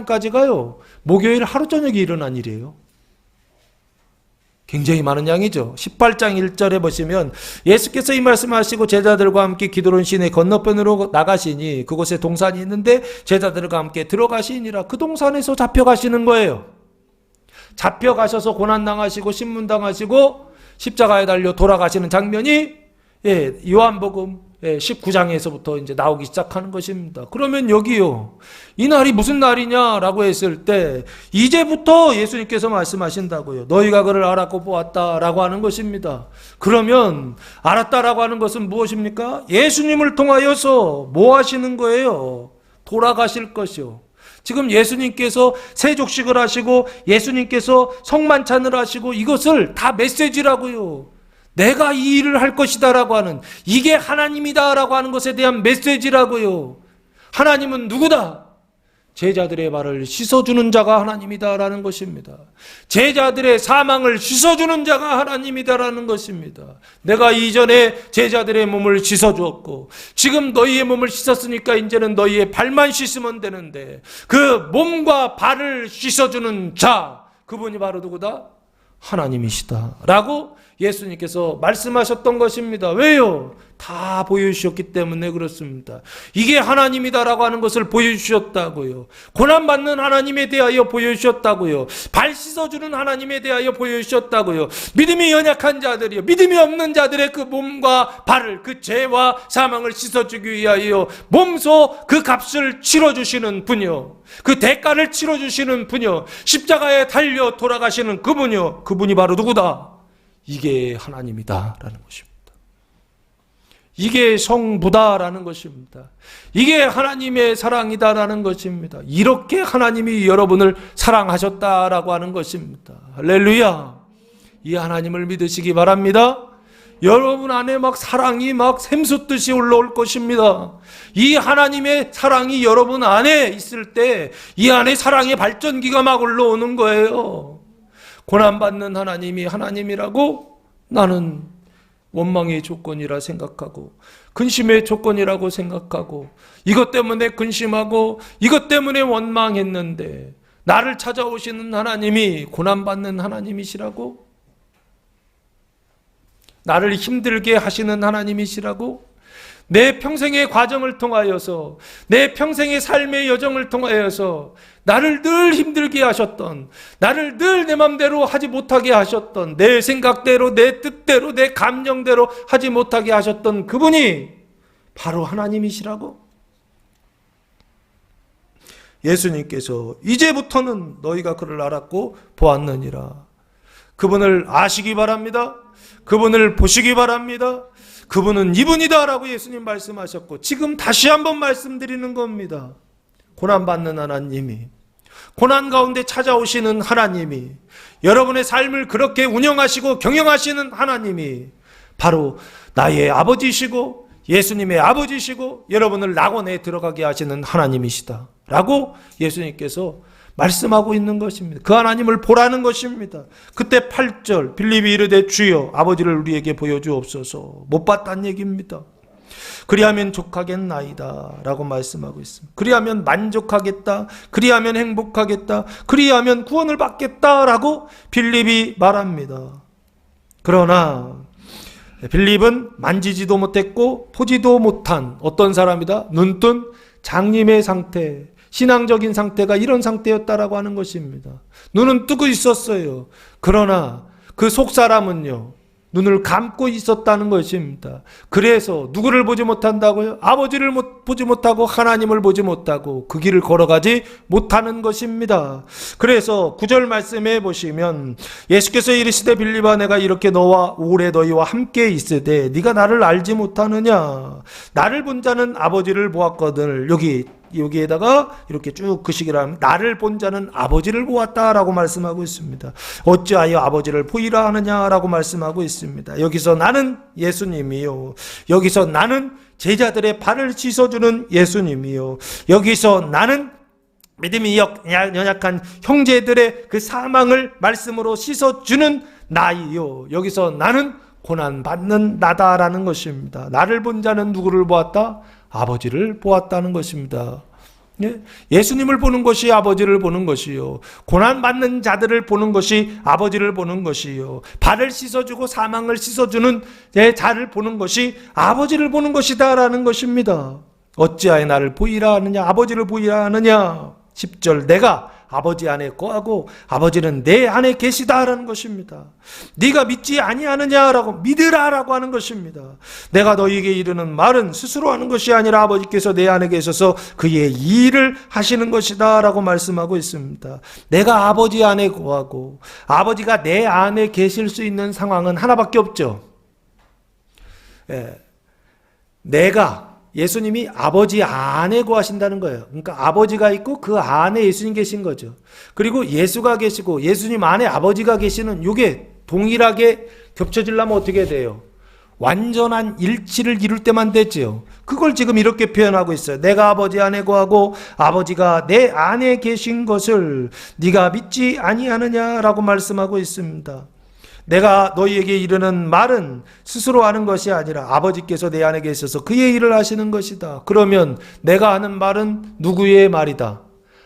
18장까지가요. 목요일 하루 저녁에 일어난 일이에요. 굉장히 많은 양이죠. 18장 1절에 보시면 예수께서 이 말씀하시고 제자들과 함께 기드론 시내 건너편으로 나가시니 그곳에 동산이 있는데 제자들과 함께 들어가시니라. 그 동산에서 잡혀가시는 거예요. 잡혀가셔서 고난당하시고 신문당하시고 십자가에 달려 돌아가시는 장면이 요한복음 19장에서부터 이제 나오기 시작하는 것입니다. 그러면 여기요, 이 날이 무슨 날이냐라고 했을 때 이제부터 예수님께서 말씀하신다고요. 너희가 그를 알았고 보았다라고 하는 것입니다. 그러면 알았다라고 하는 것은 무엇입니까? 예수님을 통하여서 뭐 하시는 거예요? 돌아가실 것이요. 지금 예수님께서 세족식을 하시고 예수님께서 성만찬을 하시고 이것을 다 메시지라고요. 내가 이 일을 할 것이다 라고 하는, 이게 하나님이다 라고 하는 것에 대한 메시지라고요. 하나님은 누구다? 제자들의 발을 씻어주는 자가 하나님이다 라는 것입니다. 제자들의 사망을 씻어주는 자가 하나님이다 라는 것입니다. 내가 이전에 제자들의 몸을 씻어주었고 지금 너희의 몸을 씻었으니까 이제는 너희의 발만 씻으면 되는데, 그 몸과 발을 씻어주는 자, 그분이 바로 누구다? 하나님이시다 라고 예수님께서 말씀하셨던 것입니다. 왜요? 다 보여주셨기 때문에 그렇습니다. 이게 하나님이다라고 하는 것을 보여주셨다고요. 고난받는 하나님에 대하여 보여주셨다고요. 발 씻어주는 하나님에 대하여 보여주셨다고요. 믿음이 연약한 자들이요, 믿음이 없는 자들의 그 몸과 발을, 그 죄와 사망을 씻어주기 위하여 몸소 그 값을 치러주시는 분이요, 그 대가를 치러주시는 분이요, 십자가에 달려 돌아가시는 그분이요, 그분이 바로 누구다? 이게 하나님이다라는 것입니다. 이게 성부다라는 것입니다. 이게 하나님의 사랑이다라는 것입니다. 이렇게 하나님이 여러분을 사랑하셨다라고 하는 것입니다. 할렐루야. 이 하나님을 믿으시기 바랍니다. 여러분 안에 막 사랑이 막 샘솟듯이 올라올 것입니다. 이 하나님의 사랑이 여러분 안에 있을 때 이 안에 사랑의 발전기가 막 올라오는 거예요. 고난받는 하나님이 하나님이라고 나는 원망의 조건이라 생각하고 근심의 조건이라고 생각하고 이것 때문에 근심하고 이것 때문에 원망했는데 나를 찾아오시는 하나님이 고난받는 하나님이시라고? 나를 힘들게 하시는 하나님이시라고? 내 평생의 과정을 통하여서, 내 평생의 삶의 여정을 통하여서 나를 늘 힘들게 하셨던, 나를 늘 내 맘대로 하지 못하게 하셨던, 내 생각대로, 내 뜻대로, 내 감정대로 하지 못하게 하셨던 그분이 바로 하나님이시라고? 예수님께서 이제부터는 너희가 그를 알았고 보았느니라. 그분을 아시기 바랍니다. 그분을 보시기 바랍니다. 그분은 이분이다 라고 예수님 말씀하셨고 지금 다시 한번 말씀드리는 겁니다. 고난받는 하나님이, 고난 가운데 찾아오시는 하나님이, 여러분의 삶을 그렇게 운영하시고 경영하시는 하나님이 바로 나의 아버지시고 예수님의 아버지시고 여러분을 낙원에 들어가게 하시는 하나님이시다 라고 예수님께서 말씀하고 있는 것입니다. 그 하나님을 보라는 것입니다. 그때 8절 빌립이 이르되 주여 아버지를 우리에게 보여주옵소서. 못 봤다는 얘기입니다. 그리하면 족하겠나이다 라고 말씀하고 있습니다. 그리하면 만족하겠다, 그리하면 행복하겠다, 그리하면 구원을 받겠다 라고 빌립이 말합니다. 그러나 빌립은 만지지도 못했고 보지도 못한 어떤 사람이다? 눈뜬 장님의 상태, 신앙적인 상태가 이런 상태였다라고 하는 것입니다. 눈은 뜨고 있었어요. 그러나 그 속사람은요, 눈을 감고 있었다는 것입니다. 그래서 누구를 보지 못한다고요? 아버지를 보지 못하고 하나님을 보지 못하고 그 길을 걸어가지 못하는 것입니다. 그래서 9절 말씀해 보시면 예수께서 이르시되 빌립아 내가 이렇게 너와 오래 너희와 함께 있으되 네가 나를 알지 못하느냐. 나를 본 자는 아버지를 보았거든. 여기에다가 이렇게 쭉 그 시기를 하면 나를 본 자는 아버지를 보았다라고 말씀하고 있습니다. 어찌하여 아버지를 보이라 하느냐라고 말씀하고 있습니다. 여기서 나는 예수님이요, 여기서 나는 제자들의 발을 씻어주는 예수님이요, 여기서 나는 믿음이 연약한 형제들의 그 사망을 말씀으로 씻어주는 나이요, 여기서 나는 고난받는 나다라는 것입니다. 나를 본 자는 누구를 보았다? 아버지를 보았다는 것입니다. 예수님을 보는 것이 아버지를 보는 것이요, 고난받는 자들을 보는 것이 아버지를 보는 것이요, 발을 씻어주고 사망을 씻어주는 자를 보는 것이 아버지를 보는 것이다 라는 것입니다. 어찌하여 나를 보이라 하느냐, 아버지를 보이라 하느냐. 10절 내가 아버지 안에 거하고 아버지는 내 안에 계시다라는 것입니다. 네가 믿지 아니하느냐라고 믿으라라고 하는 것입니다. 내가 너희에게 이르는 말은 스스로 하는 것이 아니라 아버지께서 내 안에 계셔서 그의 일을 하시는 것이다라고 말씀하고 있습니다. 내가 아버지 안에 거하고 아버지가 내 안에 계실 수 있는 상황은 하나밖에 없죠. 내가 예수님이 아버지 안에 거하신다는 거예요. 그러니까 아버지가 있고 그 안에 예수님 계신 거죠. 그리고 예수가 계시고 예수님 안에 아버지가 계시는 이게 동일하게 겹쳐지려면 어떻게 돼요? 완전한 일치를 이룰 때만 되죠. 그걸 지금 이렇게 표현하고 있어요. 내가 아버지 안에 거하고 아버지가 내 안에 계신 것을 네가 믿지 아니하느냐라고 말씀하고 있습니다. 내가 너희에게 이르는 말은 스스로 하는 것이 아니라 아버지께서 내 안에 계셔서 그의 일을 하시는 것이다. 그러면 내가 하는 말은 누구의 말이다?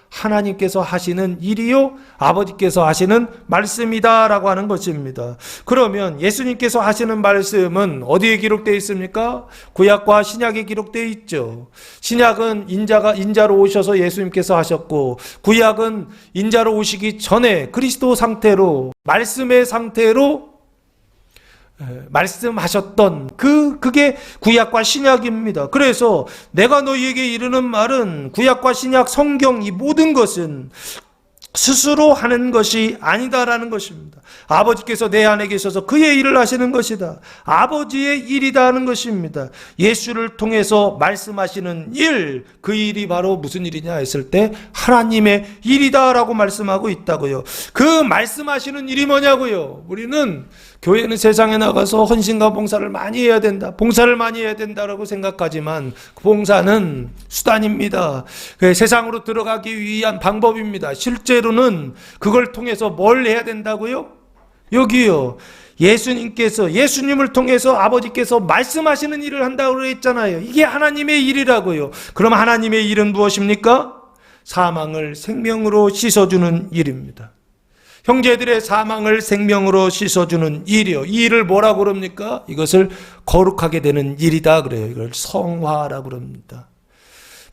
하나님께서 하시는 일이요, 아버지께서 하시는 말씀이다 라고 하는 것입니다. 그러면 예수님께서 하시는 말씀은 어디에 기록되어 있습니까? 구약과 신약에 기록되어 있죠. 신약은 인자로 오셔서 예수님께서 하셨고, 구약은 인자로 오시기 전에 그리스도 상태로, 말씀의 상태로 말씀하셨던 그게 구약과 신약입니다. 그래서 내가 너희에게 이르는 말은 구약과 신약 성경 이 모든 것은 스스로 하는 것이 아니다라는 것입니다. 아버지께서 내 안에 계셔서 그의 일을 하시는 것이다. 아버지의 일이다 하는 것입니다. 예수를 통해서 말씀하시는 일, 그 일이 바로 무슨 일이냐 했을 때 하나님의 일이다라고 말씀하고 있다고요. 그 말씀하시는 일이 뭐냐고요. 우리는 교회는 세상에 나가서 헌신과 봉사를 많이 해야 된다, 봉사를 많이 해야 된다라고 생각하지만 그 봉사는 수단입니다. 세상으로 들어가기 위한 방법입니다. 실제로는 그걸 통해서 뭘 해야 된다고요? 여기요, 예수님을 통해서 아버지께서 말씀하시는 일을 한다고 했잖아요. 이게 하나님의 일이라고요. 그럼 하나님의 일은 무엇입니까? 사망을 생명으로 씻어주는 일입니다. 형제들의 사망을 생명으로 씻어주는 일이요. 이 일을 뭐라고 그럽니까? 이것을 거룩하게 되는 일이다 그래요. 이걸 성화라고 그럽니다.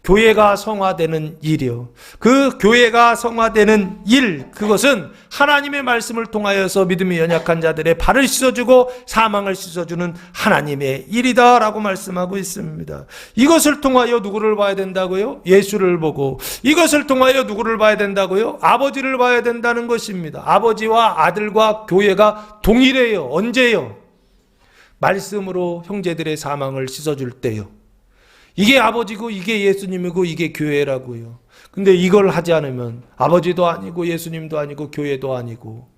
교회가 성화되는 일이요. 그 교회가 성화되는 일, 그것은 하나님의 말씀을 통하여서 믿음이 연약한 자들의 발을 씻어주고 사망을 씻어주는 하나님의 일이다라고 말씀하고 있습니다. 이것을 통하여 누구를 봐야 된다고요? 예수를 보고. 이것을 통하여 누구를 봐야 된다고요? 아버지를 봐야 된다는 것입니다. 아버지와 아들과 교회가 동일해요. 언제요? 말씀으로 형제들의 사망을 씻어줄 때요. 이게 아버지고 이게 예수님이고 이게 교회라고요. 근데 이걸 하지 않으면 아버지도 아니고 예수님도 아니고 교회도 아니고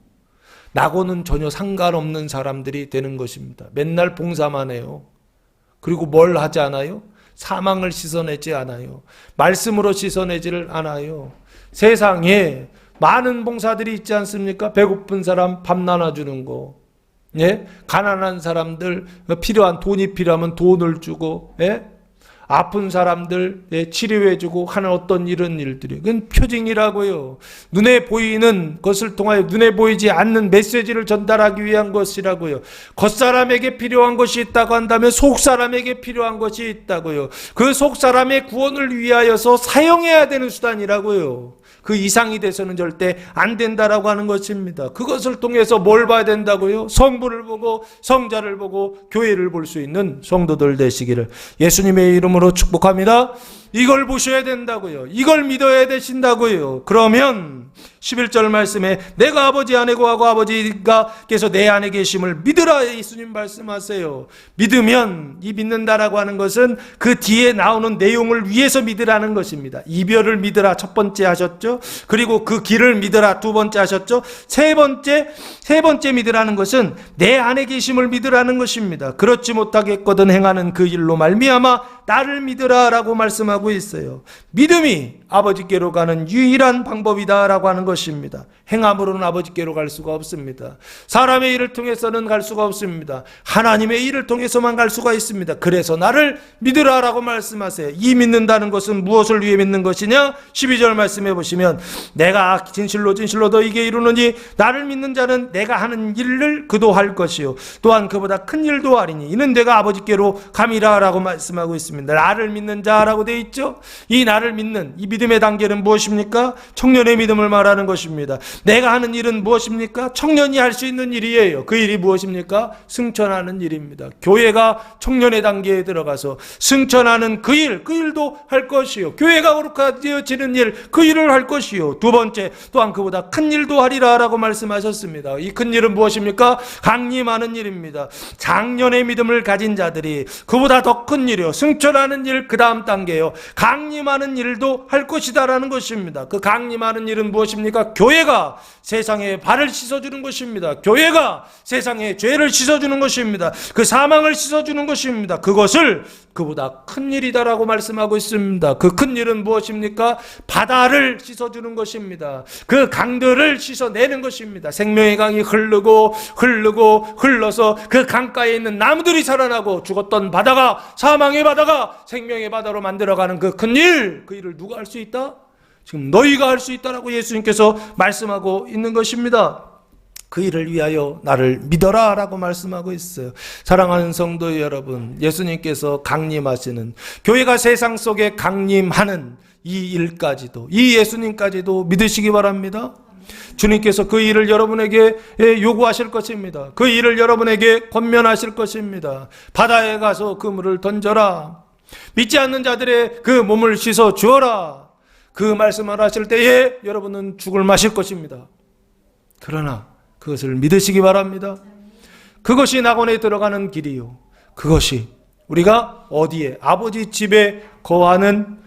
나고는 전혀 상관없는 사람들이 되는 것입니다. 맨날 봉사만 해요. 그리고 뭘 하지 않아요? 사망을 씻어내지 않아요. 말씀으로 씻어내지를 않아요. 세상에 많은 봉사들이 있지 않습니까? 배고픈 사람 밥 나눠주는 거, 예? 가난한 사람들 필요한 돈이 필요하면 돈을 주고, 예? 아픈 사람들 치료해주고 하는 어떤 이런 일들이, 그건 표징이라고요. 눈에 보이는 것을 통하여 눈에 보이지 않는 메시지를 전달하기 위한 것이라고요. 겉사람에게 필요한 것이 있다고 한다면 속사람에게 필요한 것이 있다고요. 그 속사람의 구원을 위하여서 사용해야 되는 수단이라고요. 그 이상이 돼서는 절대 안 된다라고 하는 것입니다. 그것을 통해서 뭘 봐야 된다고요? 성부를 보고 성자를 보고 교회를 볼 수 있는 성도들 되시기를 예수님의 이름으로 축복합니다. 이걸 보셔야 된다고요. 이걸 믿어야 되신다고요. 그러면 11절 말씀에 내가 아버지 안에 거하고 아버지께서 내 안에 계심을 믿으라 예수님 말씀하세요. 믿으면, 이 믿는다라고 하는 것은 그 뒤에 나오는 내용을 위해서 믿으라는 것입니다. 이별을 믿으라 첫 번째 하셨죠. 그리고 그 길을 믿으라 두 번째 하셨죠. 세 번째 믿으라는 것은 내 안에 계심을 믿으라는 것입니다. 그렇지 못하겠거든 행하는 그 일로 말미암아 나를 믿으라라고 말씀하고 있어요. 믿음이 아버지께로 가는 유일한 방법이다라고 하는 것입니다. 행함으로는 아버지께로 갈 수가 없습니다. 사람의 일을 통해서는 갈 수가 없습니다. 하나님의 일을 통해서만 갈 수가 있습니다. 그래서 나를 믿으라라고 말씀하세요. 이 믿는다는 것은 무엇을 위해 믿는 것이냐? 12절 말씀해 보시면 내가 진실로 너희에게 이루노니 나를 믿는 자는 내가 하는 일을 그도 할 것이요 또한 그보다 큰 일도 하리니 이는 내가 아버지께로 감이라라고 말씀하고 있습니다. 나를 믿는 자라고 되어 있죠. 이 나를 믿는 이 믿음의 단계는 무엇입니까? 청년의 믿음을 말하는 것입니다. 내가 하는 일은 무엇입니까? 청년이 할 수 있는 일이에요. 그 일이 무엇입니까? 승천하는 일입니다. 교회가 청년의 단계에 들어가서 승천하는 그 일도 할 것이요. 교회가 거룩해지는 일, 그 일을 할 것이요. 두 번째, 또한 그보다 큰 일도 하리라 라고 말씀하셨습니다. 이 큰 일은 무엇입니까? 강림하는 일입니다. 장년의 믿음을 가진 자들이 그보다 더 큰 일이요. 승천하는 일, 그 다음 단계요. 강림하는 일도 할 것이다라는 것입니다. 그 강림하는 일은 무엇입니까? 교회가 세상에 발을 씻어주는 것입니다. 교회가 세상에 죄를 씻어주는 것입니다. 그 사망을 씻어주는 것입니다. 그것을 그보다 큰 일이다라고 말씀하고 있습니다. 그 큰 일은 무엇입니까? 바다를 씻어주는 것입니다. 그 강들을 씻어내는 것입니다. 생명의 강이 흘러서 그 강가에 있는 나무들이 살아나고 죽었던 바다가, 사망의 바다가 생명의 바다로 만들어가는 그 큰 일, 그 일을 누가 할 수 있다? 지금 너희가 할 수 있다라고 예수님께서 말씀하고 있는 것입니다. 그 일을 위하여 나를 믿어라 라고 말씀하고 있어요. 사랑하는 성도 여러분, 예수님께서 강림하시는, 교회가 세상 속에 강림하는 이 일까지도, 이 예수님까지도 믿으시기 바랍니다. 주님께서 그 일을 여러분에게 요구하실 것입니다. 그 일을 여러분에게 권면하실 것입니다. 바다에 가서 그물을 던져라. 믿지 않는 자들의 그 몸을 씻어 주어라. 그 말씀을 하실 때에 여러분은 죽을 마실 것입니다. 그러나 그것을 믿으시기 바랍니다. 그것이 낙원에 들어가는 길이요. 그것이 우리가 어디에? 아버지 집에 거하는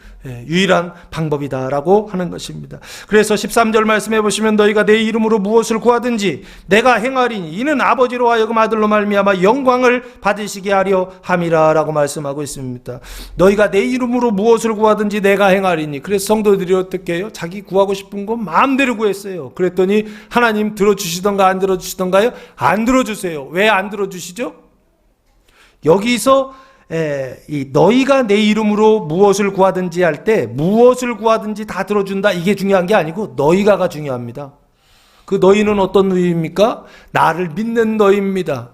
유일한 방법이다라고 하는 것입니다. 그래서 13절 말씀해 보시면 너희가 내 이름으로 무엇을 구하든지 내가 행하리니 이는 아버지로 하여금 아들로 말미암아 영광을 받으시게 하려 함이라라고 말씀하고 있습니다. 너희가 내 이름으로 무엇을 구하든지 내가 행하리니. 그래서 성도들이 어떻게 해요? 자기 구하고 싶은 거 마음대로 구했어요. 그랬더니 하나님 들어주시던가 안 들어주시던가요? 안 들어주세요. 왜 안 들어주시죠? 여기서 너희가 내 이름으로 무엇을 구하든지 할 때 무엇을 구하든지 다 들어준다, 이게 중요한 게 아니고 너희가가 중요합니다. 그 너희는 어떤 너희입니까? 나를 믿는 너희입니다.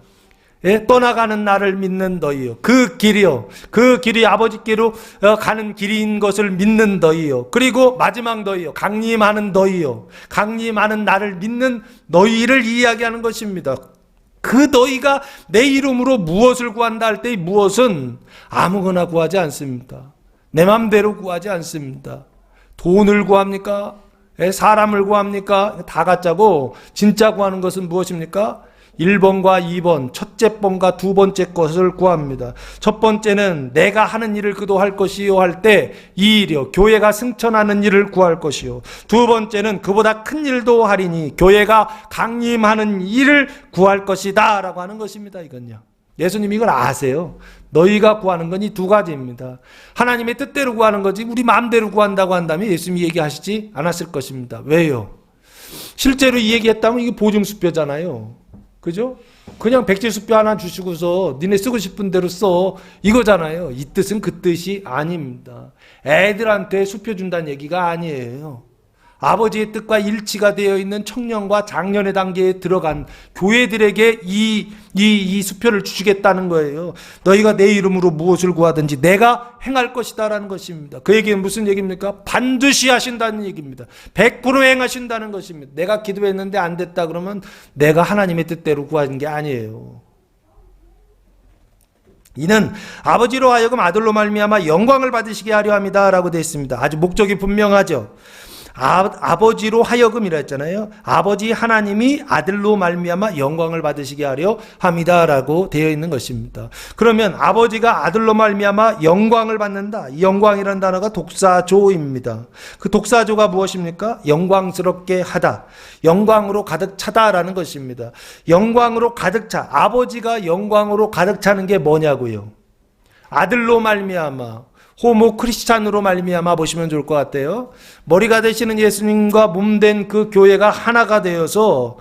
떠나가는 나를 믿는 너희요. 그 길이요. 그 길이 아버지께로 가는 길인 것을 믿는 너희요. 그리고 마지막 너희요. 강림하는 너희요. 강림하는 나를 믿는 너희를 이야기하는 것입니다. 그 너희가 내 이름으로 무엇을 구한다 할 때 무엇은 아무거나 구하지 않습니다. 내 맘대로 구하지 않습니다. 돈을 구합니까? 사람을 구합니까? 다 가짜고 진짜 구하는 것은 무엇입니까? 1번과 2번, 첫째 번과 두 번째 것을 구합니다. 첫 번째는 내가 하는 일을 그도 할 것이요 할 때 이 일이요 교회가 승천하는 일을 구할 것이요. 두 번째는 그보다 큰 일도 하리니 교회가 강림하는 일을 구할 것이다 라고 하는 것입니다. 이건요. 예수님이 이걸 아세요. 너희가 구하는 건 이 두 가지입니다. 하나님의 뜻대로 구하는 거지 우리 마음대로 구한다고 한다면 예수님이 얘기하시지 않았을 것입니다. 왜요? 실제로 이 얘기했다면 이게 보증수표잖아요. 그죠? 그냥 백지수표 하나 주시고서 니네 쓰고 싶은 대로 써 이거잖아요. 이 뜻은 그 뜻이 아닙니다. 애들한테 수표 준다는 얘기가 아니에요. 아버지의 뜻과 일치가 되어 있는 청년과 장년의 단계에 들어간 교회들에게 이 수표를 주시겠다는 거예요. 너희가 내 이름으로 무엇을 구하든지 내가 행할 것이다 라는 것입니다. 그 얘기는 무슨 얘기입니까? 반드시 하신다는 얘기입니다. 100% 행하신다는 것입니다. 내가 기도했는데 안 됐다 그러면 내가 하나님의 뜻대로 구하는 게 아니에요. 이는 아버지로 하여금 아들로 말미암아 영광을 받으시게 하려 함이다 라고 되어 있습니다. 아주 목적이 분명하죠. 아버지로 하여금이라 했잖아요. 아버지 하나님이 아들로 말미암아 영광을 받으시게 하려 함이다라고 되어 있는 것입니다. 그러면 아버지가 아들로 말미암아 영광을 받는다. 이 영광이라는 단어가 독사조입니다. 그 독사조가 무엇입니까? 영광스럽게 하다. 영광으로 가득 차다라는 것입니다. 영광으로 가득 차. 아버지가 영광으로 가득 차는 게 뭐냐고요? 아들로 말미암아 호모 크리스찬으로 말미암아 보시면 좋을 것 같아요. 머리가 되시는 예수님과 몸된 그 교회가 하나가 되어서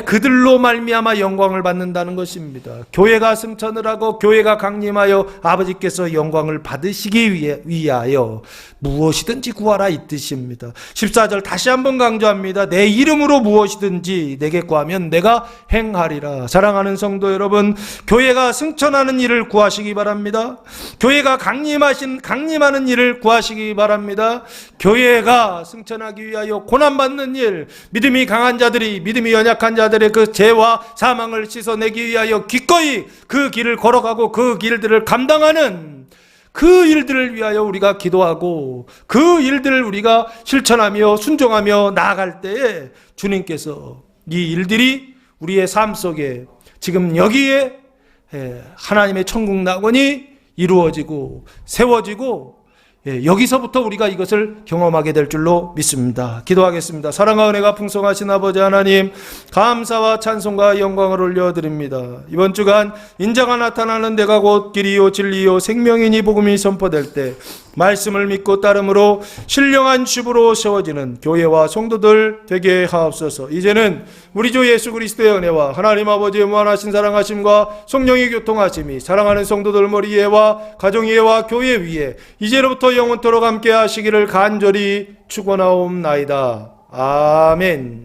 그들로 말미암아 영광을 받는다는 것입니다. 교회가 승천을 하고 교회가 강림하여 아버지께서 영광을 받으시기 위하여 무엇이든지 구하라 이 뜻입니다. 14절 다시 한번 강조합니다. 내 이름으로 무엇이든지 내게 구하면 내가 행하리라. 사랑하는 성도 여러분, 교회가 승천하는 일을 구하시기 바랍니다. 교회가 강림하는 일을 구하시기 바랍니다. 교회가 승천하기 위하여 고난받는 일, 믿음이 강한 자들이 믿음이 연약한 자들의 그 죄와 사망을 씻어내기 위하여 기꺼이 그 길을 걸어가고 그 길들을 감당하는 그 일들을 위하여 우리가 기도하고 그 일들을 우리가 실천하며 순종하며 나아갈 때에 주님께서 이 일들이 우리의 삶 속에 지금 여기에 하나님의 천국 낙원이 이루어지고 세워지고 여기서부터 우리가 이것을 경험하게 될 줄로 믿습니다. 기도하겠습니다. 사랑과 은혜가 풍성하신 아버지 하나님, 감사와 찬송과 영광을 올려드립니다. 이번 주간 인자가 나타나는 데가 곧 길이요 진리요 생명이니 복음이 선포될 때 말씀을 믿고 따름으로 신령한 집으로 세워지는 교회와 성도들 되게 하옵소서. 이제는 우리 주 예수 그리스도의 은혜와 하나님 아버지의 무한하신 사랑하심과 성령의 교통하심이 사랑하는 성도들 머리 위에와 가정 위에와 교회 위에 이제로부터 영원토록 함께 하시기를 간절히 축원하옵나이다. 아멘.